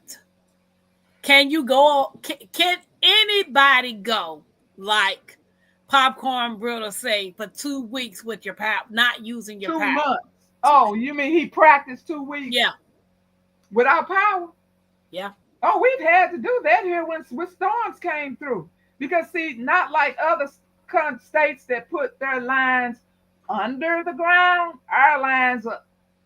can you go, can anybody go like Popcorn Brother say for 2 weeks with your power, not using your 2 power? months. Oh, you mean he practiced 2 weeks? Yeah. Without power? Yeah. Oh, we've had to do that here when storms came through. Because see, not like other states that put their lines under the ground, our lines are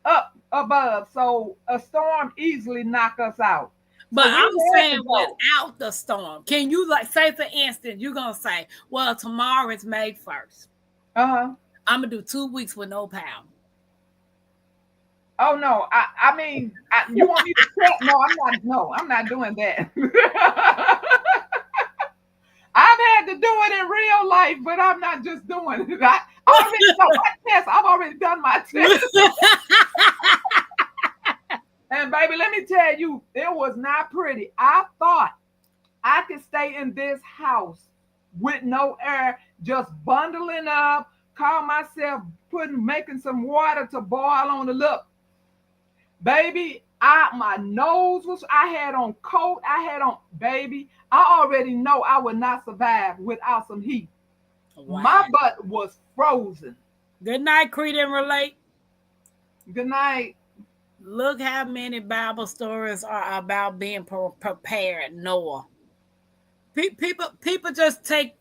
up above. So a storm easily knock us out. But so I'm saying without the storm, can you, like, say for instance, you're going to say, well, tomorrow is May 1st. I'm going to do 2 weeks with no power. Oh no! I mean, you want me to check? No, I'm not doing that. I've had to do it in real life, but I'm not just doing it. I've already done my test. And baby, let me tell you, it was not pretty. I thought I could stay in this house with no air, just bundling up, call myself making some water to boil on the look. Baby, my nose was, I had on coat, baby, I already know I would not survive without some heat. Wow. My butt was frozen. Good night, Creed and Relate. Good night. Look how many Bible stories are about being prepared, Noah. People just take,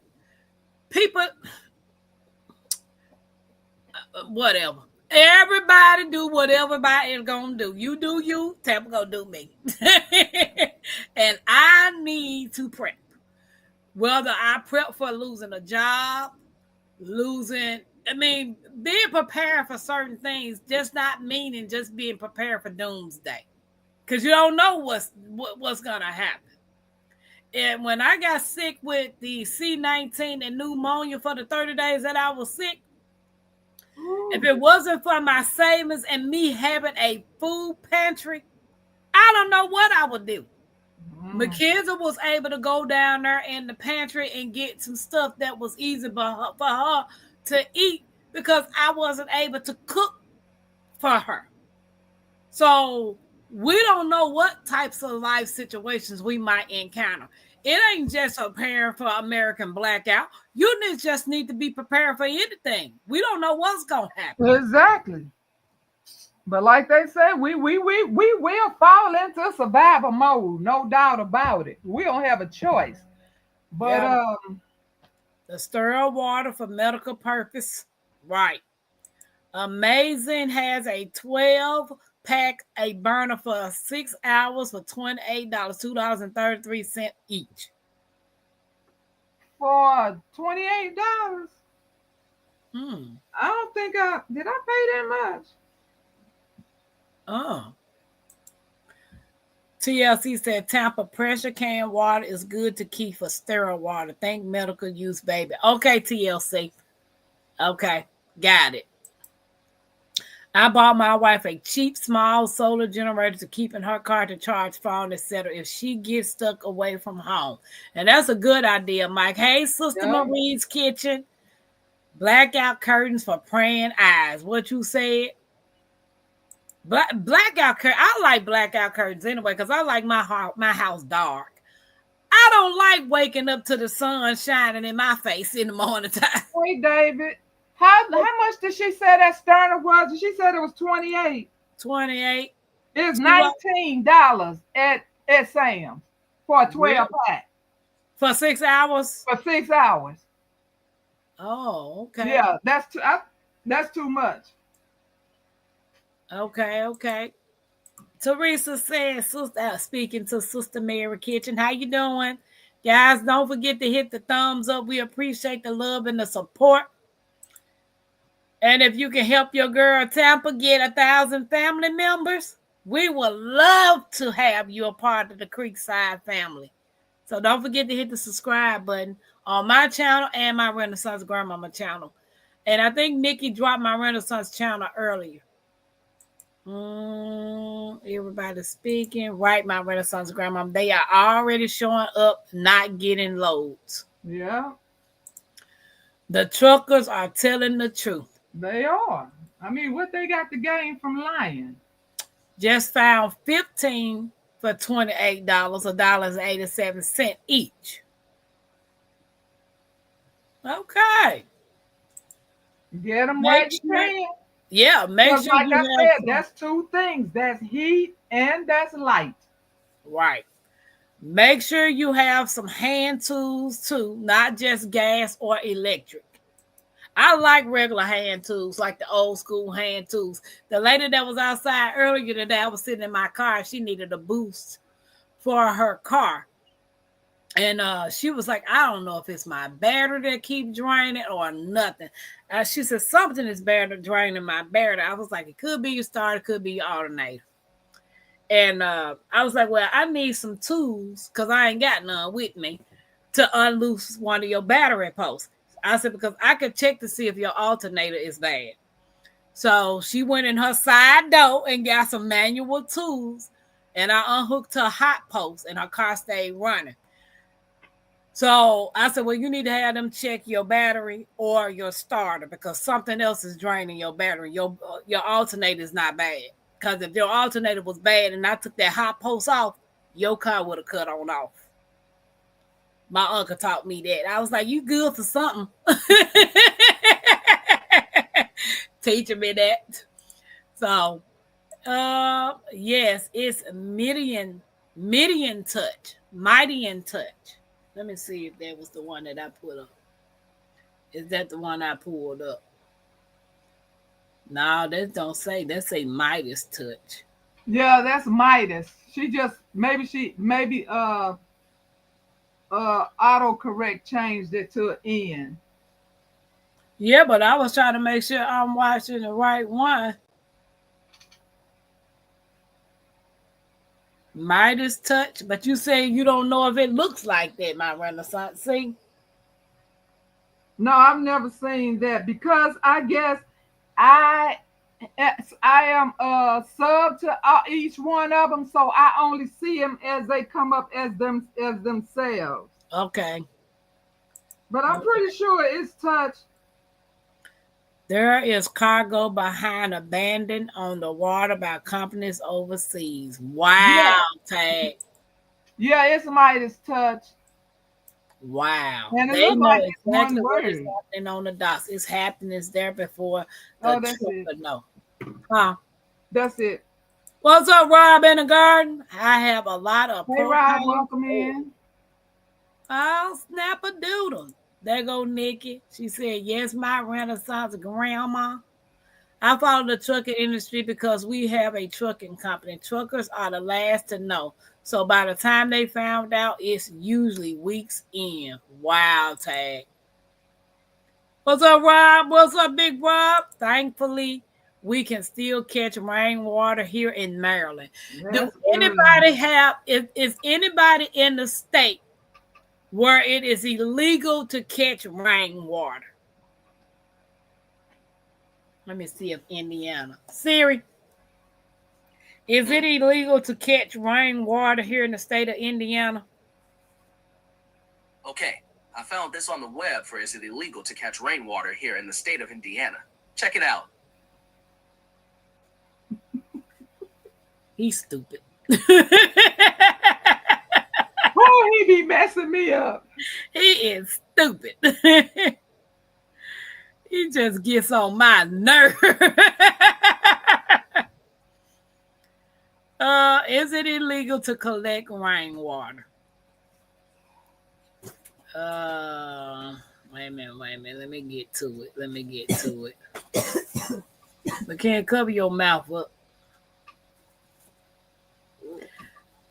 whatever. Everybody do what everybody is gonna do. You do you, Tampa gonna do me. And I need to prep. Whether I prep for losing a job, being prepared for certain things, just not meaning just being prepared for doomsday. Because you don't know what's gonna happen. And when I got sick with the C-19 and pneumonia for the 30 days that I was sick, if it wasn't for my savings and me having a food pantry, I don't know what I would do. Mackenzie was able to go down there in the pantry and get some stuff that was easy for her to eat because I wasn't able to cook for her. So we don't know what types of life situations we might encounter. It ain't just preparing for American blackout. You just need to be prepared for anything. We don't know what's gonna happen. Exactly. But like they say, we will fall into survival mode, no doubt about it. We don't have a choice. But Yeah. The sterile water for medical purpose, right? Amazing has a 12-pack, a burner for 6 hours for $28, $2.33 each. for $28, Hmm. I don't think I pay that much. Oh. TLC said Tampa pressure can water is good to keep for sterile water. Think medical use, baby. Okay, TLC. Okay, got it. I bought my wife a cheap, small solar generator to keep in her car to charge phone, etc. if she gets stuck away from home. And that's a good idea, Mike. Hey, Sister Marie's Kitchen. Blackout curtains for praying eyes. What you said? Blackout curtains. I like blackout curtains anyway because I like my house dark. I don't like waking up to the sun shining in my face in the morning time. Hey, David. How much did she say that Sterner was? She said it was 28. 28. It's $19 at Sam's for a 12-pack. For 6 hours? For 6 hours. Oh, okay. Yeah, that's too much. Okay. Teresa says, speaking to Sister Mary Kitchen, how you doing? Guys, don't forget to hit the thumbs up. We appreciate the love and the support. And if you can help your girl Tampa get 1,000 family members, we would love to have you a part of the Creekside family. So don't forget to hit the subscribe button on my channel and my Renaissance Grandmama channel. And I think Nikki dropped my Renaissance channel earlier. Everybody speaking. Right, my Renaissance Grandmama. They are already showing up, not getting loads. Yeah. The truckers are telling the truth. They are. I mean, what they got to gain from lying? Just found 15 for $28, $1.87 each. Okay. Get them right you can. Yeah, make sure like I said, that's two things. That's heat and that's light. Right. Make sure you have some hand tools too, not just gas or electric. I like regular hand tools, like the old school hand tools. The lady that was outside earlier today, I was sitting in my car. She needed a boost for her car. And she was like, I don't know if it's my battery that keeps draining or nothing. She said, something is draining my battery. I was like, it could be your starter, it could be your alternator. And I was like, well, I need some tools because I ain't got none with me to unloose one of your battery posts. I said, because I could check to see if your alternator is bad. So she went in her side door and got some manual tools, and I unhooked her hot post, and her car stayed running. So I said, well, you need to have them check your battery or your starter because something else is draining your battery. Your alternator is not bad. Because if your alternator was bad and I took that hot post off, your car would have cut on off. My uncle taught me that. I was like, you good for something. Teaching me that. So, yes, it's Midian Touch. Mighty in Touch. Let me see if that was the one that I put up. Is that the one I pulled up? No, that don't say. That say Midas Touch. Yeah, that's Midas. She just maybe autocorrect changed it to an N. Yeah, but I was trying to make sure I'm watching the right one. Midas Touch, but you say you don't know if it looks like that, my Renaissance. See? No, I've never seen that because I guess I I am sub to each one of them, so I only see them as they come up as themselves. Okay. But I'm pretty sure it's touch. There is cargo behind abandoned on the water by companies overseas. Yeah, Wow, Tag. yeah, it's Midas touch, Wow. and it They looked know like it's one exactly what is word. happening on the docks. It's happening. It's there before the Oh, that's it. trucker know. Huh? That's it. What's up, Rob in the garden? I have a lot of Hey, Rob, propane. welcome in. I'll snap a doodle. There go Nikki. She said, yes, my Renaissance grandma. I follow the trucking industry because we have a trucking company. Truckers are the last to know. So by the time they found out, it's usually weeks in. Wow, Tag. What's up, Rob? What's up, Big Rob? Thankfully, we can still catch rainwater here in Maryland. Do That's good. anybody have, is anybody in the state where it is illegal to catch rainwater? Let me see if Indiana. Siri, is it illegal to catch rainwater here in the state of Indiana? Okay, I found this on the web for is it illegal to catch rainwater here in the state of Indiana. Check it out. He's stupid. Oh, he be messing me up. He is stupid. He just gets on my nerve. Is it illegal to collect rainwater? Wait a minute. Let me get to it. But can't cover your mouth up.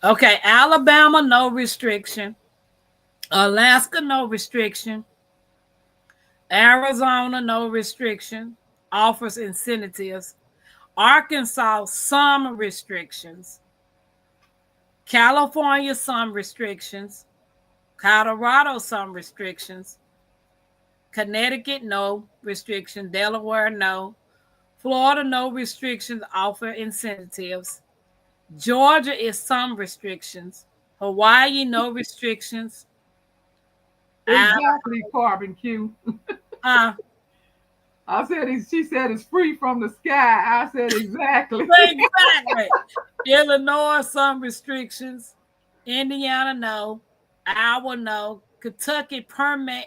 Okay, Alabama, no restriction. Alaska, no restriction. Arizona, no restriction. Offers incentives. Arkansas, some restrictions. California, some restrictions. Colorado, some restrictions. Connecticut, no restriction. Delaware, no. Florida, no restrictions. Offer incentives. Georgia is some restrictions. Hawaii, no restrictions. Exactly, Carbon Q. Uh, I said, she said it's free from the sky. I said, exactly. exactly. Illinois, some restrictions. Indiana, no. Iowa, no. Kentucky, permit.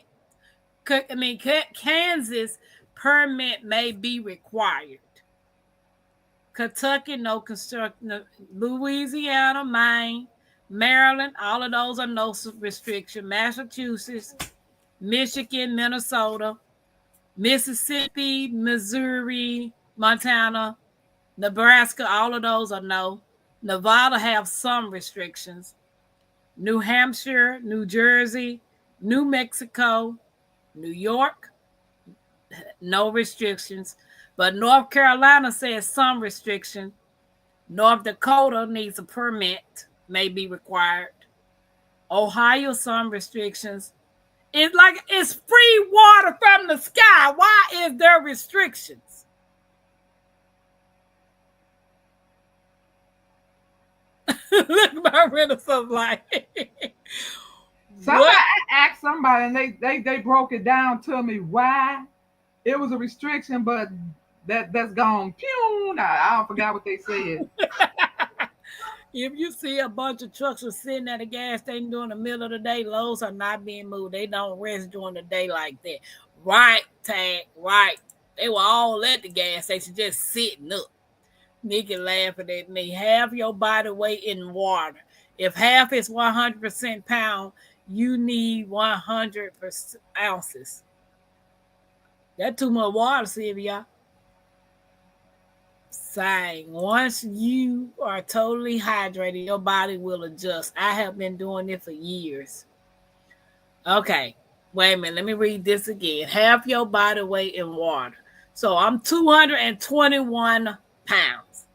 Kansas, permit may be required. Kentucky, no construction. Louisiana, Maine, Maryland, all of those are no restriction. Massachusetts, Michigan, Minnesota, Mississippi, Missouri, Montana, Nebraska, all of those are no. Nevada have some restrictions. New Hampshire, New Jersey, New Mexico, New York, no restrictions. But North Carolina says some restriction. North Dakota needs a permit, may be required. Ohio, some restrictions. It's like it's free water from the sky. Why is there restrictions? Look at my Renaissance like. Somebody asked somebody, and they broke it down to me why it was a restriction, but that's gone. Pew! I forgot what they said. If you see a bunch of trucks are sitting at a gas station during the middle of the day, loads are not being moved. They don't rest during the day like that. Right, Tag, right. They were all at the gas station just sitting up. Nikki laughing at me. Half your body weight in water. If half is 100% pound, you need 100% ounces. That's too much water, Sylvia. Saying once you are totally hydrated, your body will adjust. I have been doing it for years. Okay, wait a minute. Let me read this again. Half your body weight in water. So I'm 221 pounds.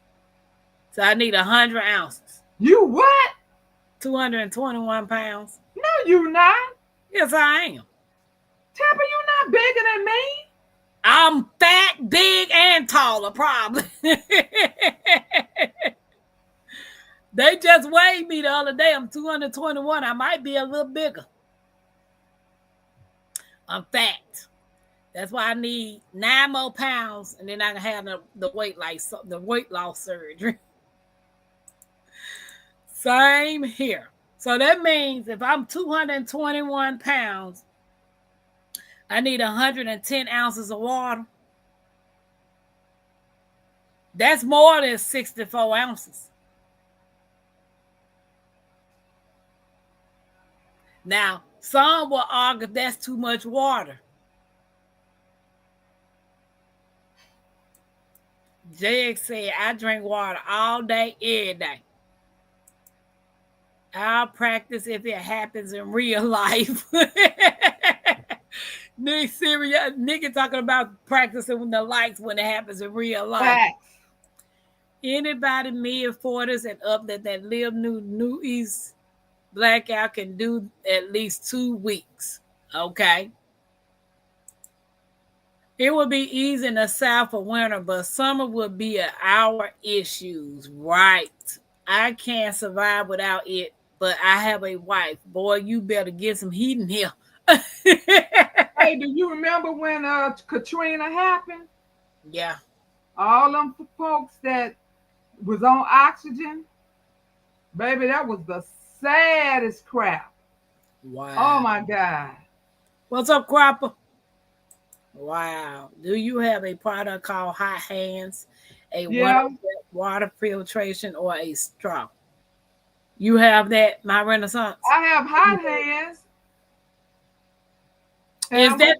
So I need 100 ounces. You what? 221 pounds. No, you not. Yes, I am. Tapper, you not bigger than me. I'm fat, big, and taller, probably. They just weighed me the other day. I'm 221. I might be a little bigger. I'm fat. That's why I need 9 more pounds, and then I can have the weight loss surgery. Same here. So that means if I'm 221 pounds, I need 110 ounces of water. That's more than 64 ounces. Now, some will argue that's too much water. JX said, I drink water all day, every day. I'll practice if it happens in real life. Nick serious. Nick talking about practicing the lights when it happens in real life. Facts. Anybody mid-40s and up that live New East Blackout can do at least 2 weeks. Okay. It would be easy in the South for winter, but summer would be our issues. Right. I can't survive without it, but I have a wife. Boy, you better get some heat in here. Hey, do you remember when Katrina happened? Yeah. All them folks that was on oxygen, baby, that was the saddest crap. Wow. Oh my God. What's up, Cropper? Wow. Do you have a product called Hot Hands, a water filtration, or a straw? You have that, my Renaissance? I have Hot Hands. Is that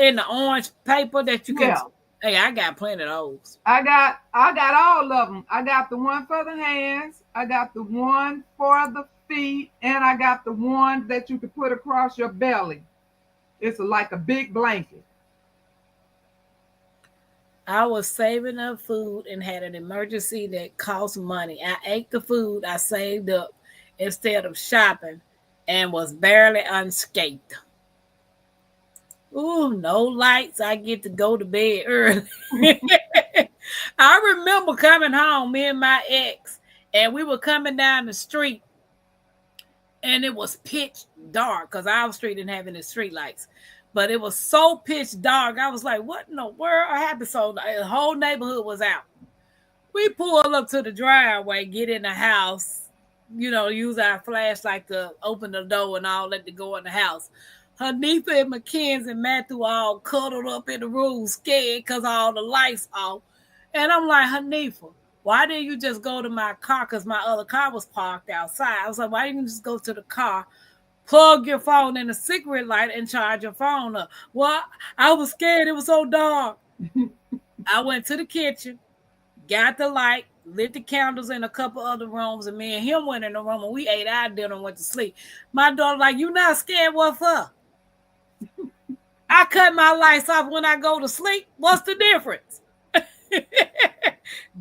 in the orange paper that you can? Yeah. Hey, I got plenty of those. I got all of them. I got the one for the hands. I got the one for the feet, and I got the one that you can put across your belly. It's like a big blanket. I was saving up food and had an emergency that cost money. I ate the food I saved up instead of shopping and was barely unscathed. Ooh, no lights. I get to go to bed early. I remember coming home, me and my ex, and we were coming down the street, and it was pitch dark because our street didn't have any street lights. But it was so pitch dark. I was like, what in the world happened? So the whole neighborhood was out. We pull up to the driveway, get in the house, use our flashlight to open the door and all that to go in the house. Hanifa and Mackenzie and Matthew all cuddled up in the room, scared because all the lights off. And I'm like, Hanifa, why didn't you just go to my car? Because my other car was parked outside. I was like, why didn't you just go to the car, plug your phone in a cigarette light, and charge your phone up? Well, I was scared. It was so dark. I went to the kitchen, got the light, lit the candles in a couple other rooms, and me and him went in the room, and we ate our dinner and went to sleep. My daughter like, you not scared? What for? I cut my lights off when I go to sleep. What's the difference?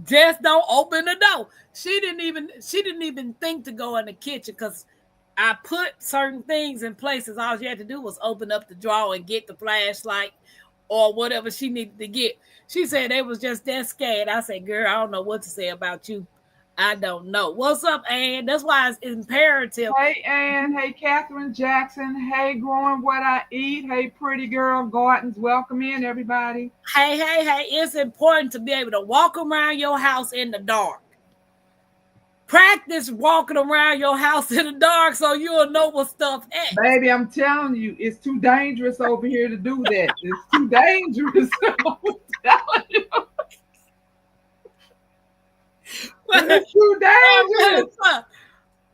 Just don't open the door. She didn't even think to go in the kitchen because I put certain things in places. All she had to do was open up the drawer and get the flashlight or whatever she needed to get. She said they was just that scared. I said, girl, I don't know what to say about you. I don't know. What's up, Ann? That's why it's imperative. Hey, Ann. Hey, Catherine Jackson. Hey, Growing What I Eat. Hey, Pretty Girl Gardens. Welcome in, everybody. Hey. It's important to be able to walk around your house in the dark. Practice walking around your house in the dark so you'll know what stuff is. Baby, I'm telling you, it's too dangerous over here to do that. It's too dangerous. I'm telling you. It's too dangerous.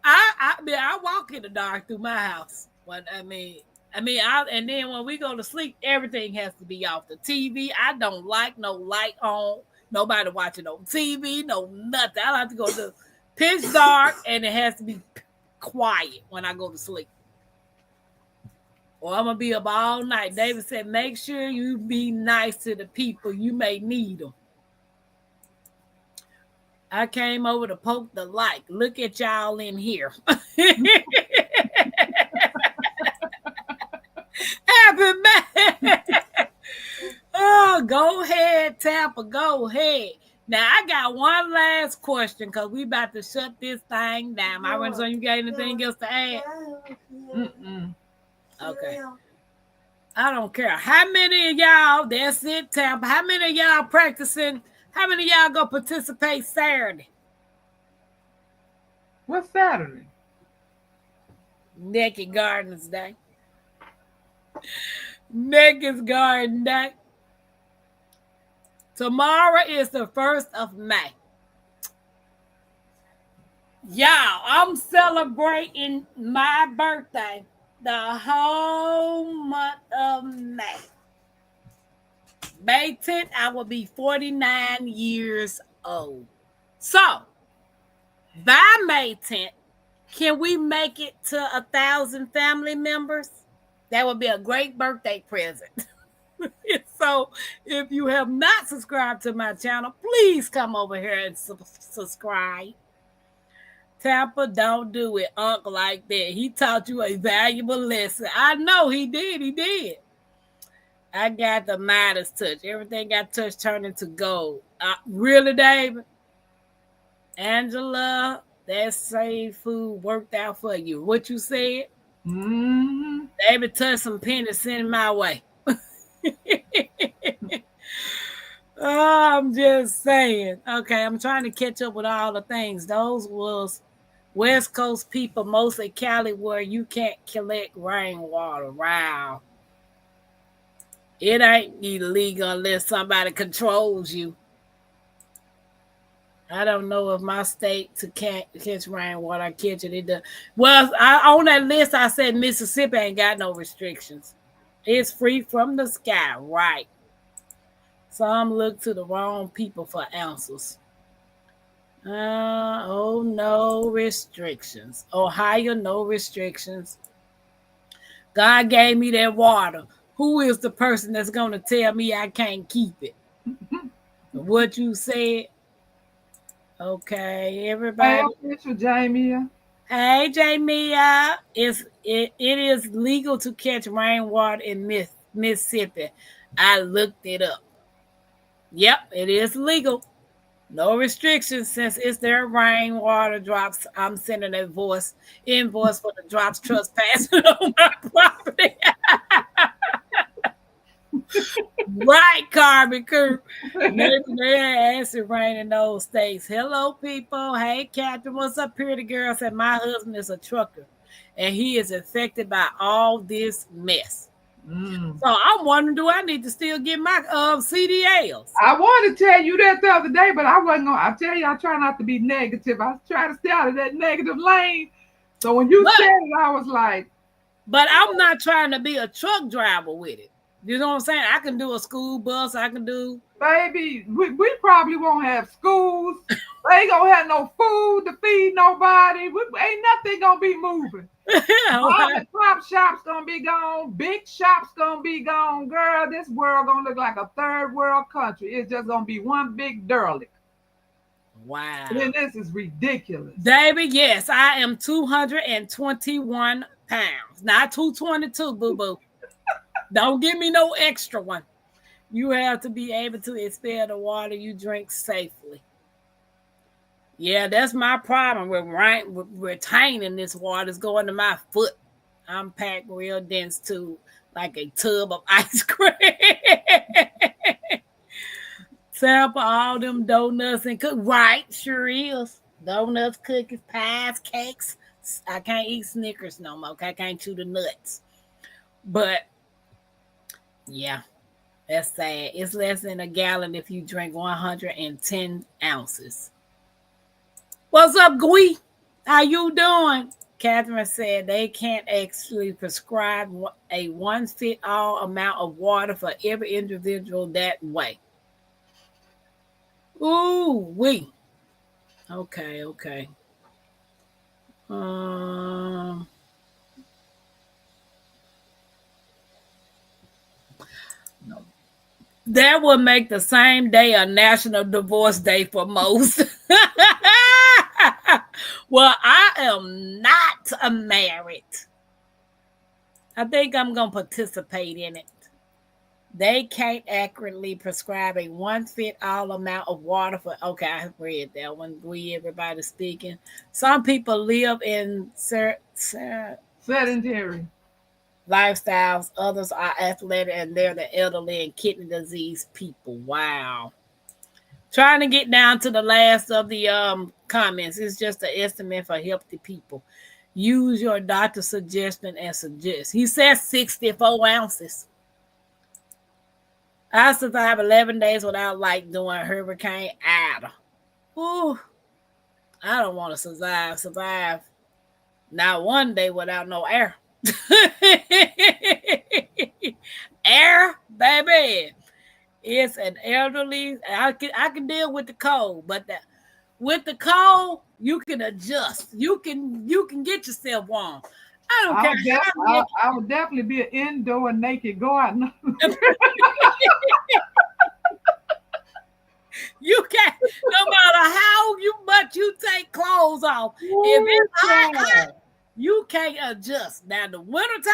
I walk in the dark through my house. But and then when we go to sleep, everything has to be off. The TV, I don't like no light on. Nobody watching no TV, no nothing. I like to go to pitch dark, and it has to be quiet when I go to sleep. Or I'm gonna be up all night. David said, make sure you be nice to the people. You may need them. I came over to poke the light. Look at y'all in here. Happy man. Oh, Tampa. Go ahead. Now I got one last question because we about to shut this thing down. My friend, so you got anything else to add? Mm-mm. Okay. I don't care. How many of y'all, that's it, Tampa. How many of y'all practicing? How many of y'all gonna participate Saturday? What's Saturday? Naked Gardens Day. Naked Garden Day. Tomorrow is the 1st of May. Y'all, I'm celebrating my birthday the whole month of May. May 10th, I will be 49 years old. So, by May 10th, can we make it to 1,000 family members? That would be a great birthday present. So, if you have not subscribed to my channel, please come over here and subscribe. Tampa, don't do it, Uncle, like that. He taught you a valuable lesson. I know he did. He did. I got the Midas touch. Everything got touched turned into gold. Really, David? Angela, that same food worked out for you. What you said? Mm-hmm. David touched some pennies, send it my way. Oh, I'm just saying. Okay, I'm trying to catch up with all the things. Those was West Coast people, mostly Cali, where you can't collect rainwater. Wow. It ain't illegal unless somebody controls you. I don't know if my state to catch rainwater, I catch it. It does. Well, on that list, I said Mississippi ain't got no restrictions. It's free from the sky, right? Some look to the wrong people for answers. Oh, no restrictions. Ohio, no restrictions. God gave me that water. Who is the person that's going to tell me I can't keep it? What you said? Okay, everybody. Hey, official Jamie. Hey, Jamie. It is legal to catch rainwater in Mississippi. I looked it up. Yep, it is legal. No restrictions since it's their rainwater drops. I'm sending an invoice for the drops trespassing on my property. Right, Carbon Crew. Maybe they had acid rain in those states. Hello, people. Hey, Captain. What's up, pretty girl? Said my husband is a trucker and he is affected by all this mess. So I'm wondering, do I need to still get my CDLs? I wanted to tell you that the other day, but I wasn't gonna. I tell you, I try not to be negative. I try to stay out of that negative lane. So when you said it, I was like, but I'm not trying to be a truck driver with it. You know what I'm saying? I can do a school bus. I can do. Baby, we probably won't have schools. They ain't gonna have no food to feed nobody. Ain't nothing gonna be moving. All the top shops gonna be gone. Big shops gonna be gone. Girl, this world gonna look like a third world country. It's just gonna be one big derelict. Wow. And this is ridiculous. David, yes, I am 221 pounds. Not 222, boo-boo. Don't give me no extra one. You have to be able to expel the water you drink safely. Yeah, that's my problem with retaining this water. It's going to my foot. I'm packed real dense too, like a tub of ice cream. Sample all them donuts and cookies. Right, sure is. Donuts, cookies, pies, cakes. I can't eat Snickers no more. Okay? I can't chew the nuts. But yeah, that's sad. It's less than a gallon if you drink 110 ounces. What's up, Gui? How you doing? Catherine said they can't actually prescribe a one-fit-all amount of water for every individual that way. Ooh, we. Okay. That would make the same day a national divorce day for most. Well, I am not married. I think I'm going to participate in it. They can't accurately prescribe a one-fit-all amount of water for. Okay, I read that one. We everybody speaking. Some people live in Sedentary. lifestyles. Others are athletic, and they're the elderly and kidney disease people. Wow. Trying to get down to the last of the comments. It's just an estimate for healthy people. Use your doctor's suggestion and suggest. He says 64 ounces. I survived 11 days without like doing Hurricane Ida. Ooh, I don't want to survive. Not one day without no air. Air, baby. It's an elderly. I can deal with the cold, but with the cold, you can adjust. You can get yourself warm. I don't care. I would definitely be an indoor naked gardener. You can't, no matter how much you take clothes off. If it's hot, you can't adjust. Now, the wintertime,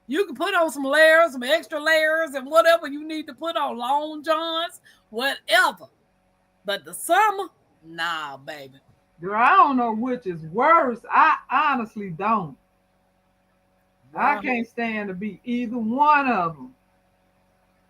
you can put on some layers, some extra layers, and whatever you need to put on, long johns, whatever. But the summer, nah, baby. Girl, I don't know which is worse. I honestly don't. I can't stand to be either one of them.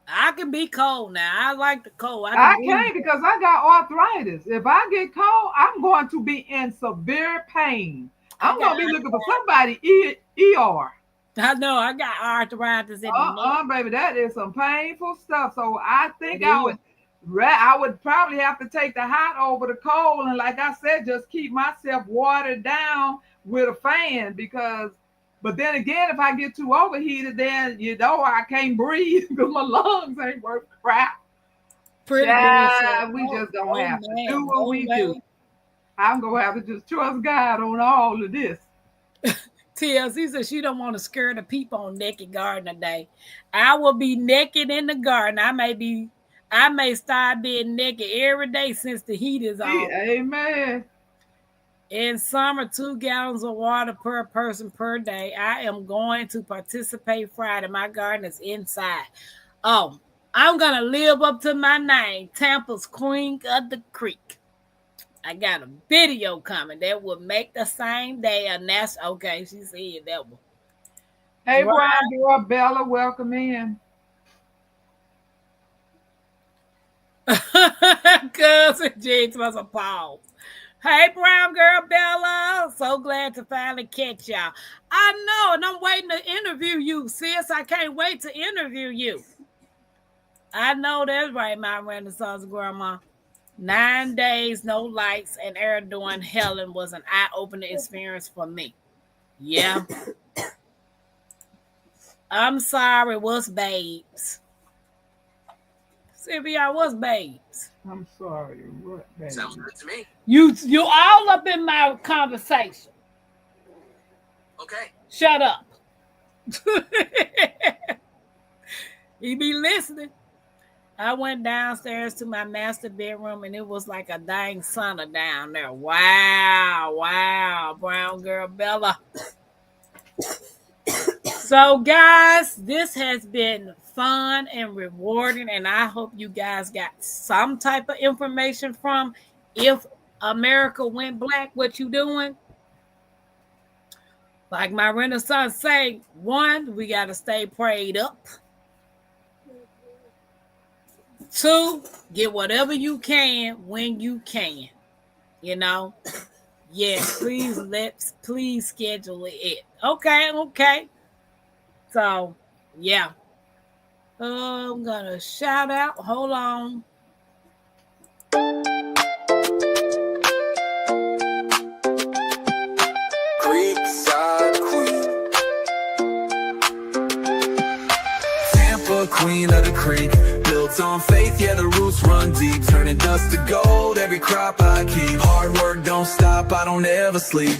I can be cold now. I like the cold. I can't because I got arthritis. If I get cold, I'm going to be in severe pain. I'm going to be looking for somebody ER. I know. I got arthritis in the neck. Baby, that is some painful stuff. So I think I would probably have to take the hot over the cold. And like I said, just keep myself watered down with a fan because... But then again, if I get too overheated, then I can't breathe because my lungs ain't worth crap. We just don't have to do what we do. I'm gonna have to just trust God on all of this. TLC says she don't want to scare the people on Naked Garden Day. I will be naked in the garden. I may start being naked every day since the heat is on. Amen. In summer, 2 gallons of water per person per day. I am going to participate Friday. My garden is inside. Oh, I'm going to live up to my name, Tampa's Queen of the Creek. I got a video coming that will make the same day. And that's okay. She said that one. Hey, Brian, girl, Bella, welcome in. Cousin James was a pause. Hey, brown girl Bella. So glad to finally catch y'all. I know, and I'm waiting to interview you, sis. I can't wait to interview you. I know that's right, my Renaissance grandma. 9 days, no lights, and air doing Helen was an eye-opening experience for me. Yeah. I'm sorry, what's babes? Sylvia, what's babes? I'm sorry, what babes? Sounds good to me. You all up in my conversation. Okay. Shut up. He be listening. I went downstairs to my master bedroom and it was like a dang sauna down there. Wow, brown girl Bella. So, guys, this has been fun and rewarding, and I hope you guys got some type of information from If America Went Black, what you doing? Like my Renaissance say, 1, we got to stay prayed up. 2, get whatever you can when you can. You know? Yes, please schedule it. Okay. So, yeah. I'm going to shout out. Hold on. Creekside Queen. Tampa, queen of the creek. Built on faith, yeah, the roots run deep. Turning dust to gold, every crop I keep. Hard work don't stop, I don't ever sleep.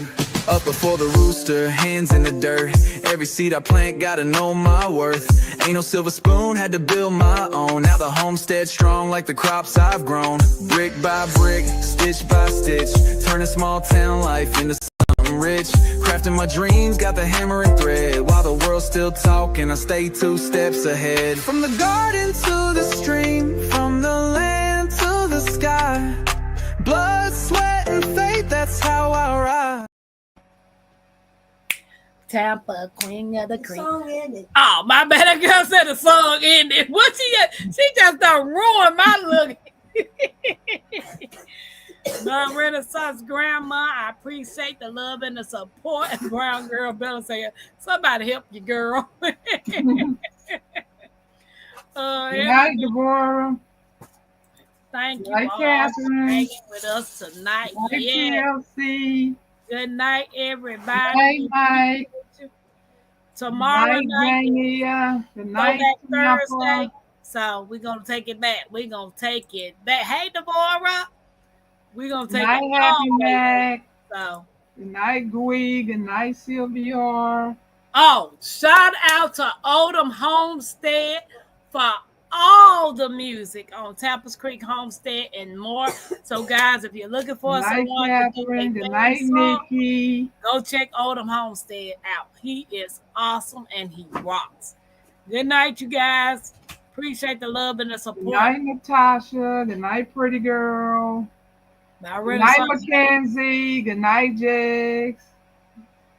Up before the rooster, hands in the dirt. Every seed I plant, gotta know my worth. Ain't no silver spoon, had to build my own. Now the homestead strong like the crops I've grown. Brick by brick, stitch by stitch, turning small town life into something rich. crafting my dreams, got the hammer and thread. While the world's still talking, I stay 2 steps ahead. From the garden to the stream, from the land to the sky. Blood, sweat, and faith, that's how I ride. Tampa, queen of the creek. Oh, my bad. That girl said the song ended. What she just done ruined my look. My Renaissance grandma, I appreciate the love and the support. And Brown Girl Bella saying, somebody help you, girl. Good night, Deborah. Thank you Night, all Catherine. for hanging with us tonight. Night, Yeah. TLC. Good night, everybody. Night, Mike. Tomorrow Night, night, Dania. Good night, Throwback Tampa. Thursday. So we're gonna take it back. We're gonna take it back. Hey, Deborah. We're gonna take Night, it Happy all the way Mac. back. So Good night, Gwee. Good night, Sylvia. oh, shout out to Odom Homestead for all the music on Tappers Creek Homestead and more. So, guys, if you're looking for Good night, someone Catherine. to Good do night, their song, Nikki. go check Odom Homestead out. He is awesome and he rocks. Good night, you guys. Appreciate the love and the Good support. night, Natasha. Good night, pretty girl. Now, Good night, Renaissance, Mackenzie. Good night, Jakes.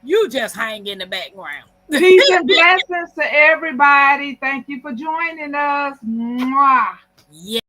you just hang in the background. Peace and blessings to everybody. Thank you for joining us. Mwah. Yeah.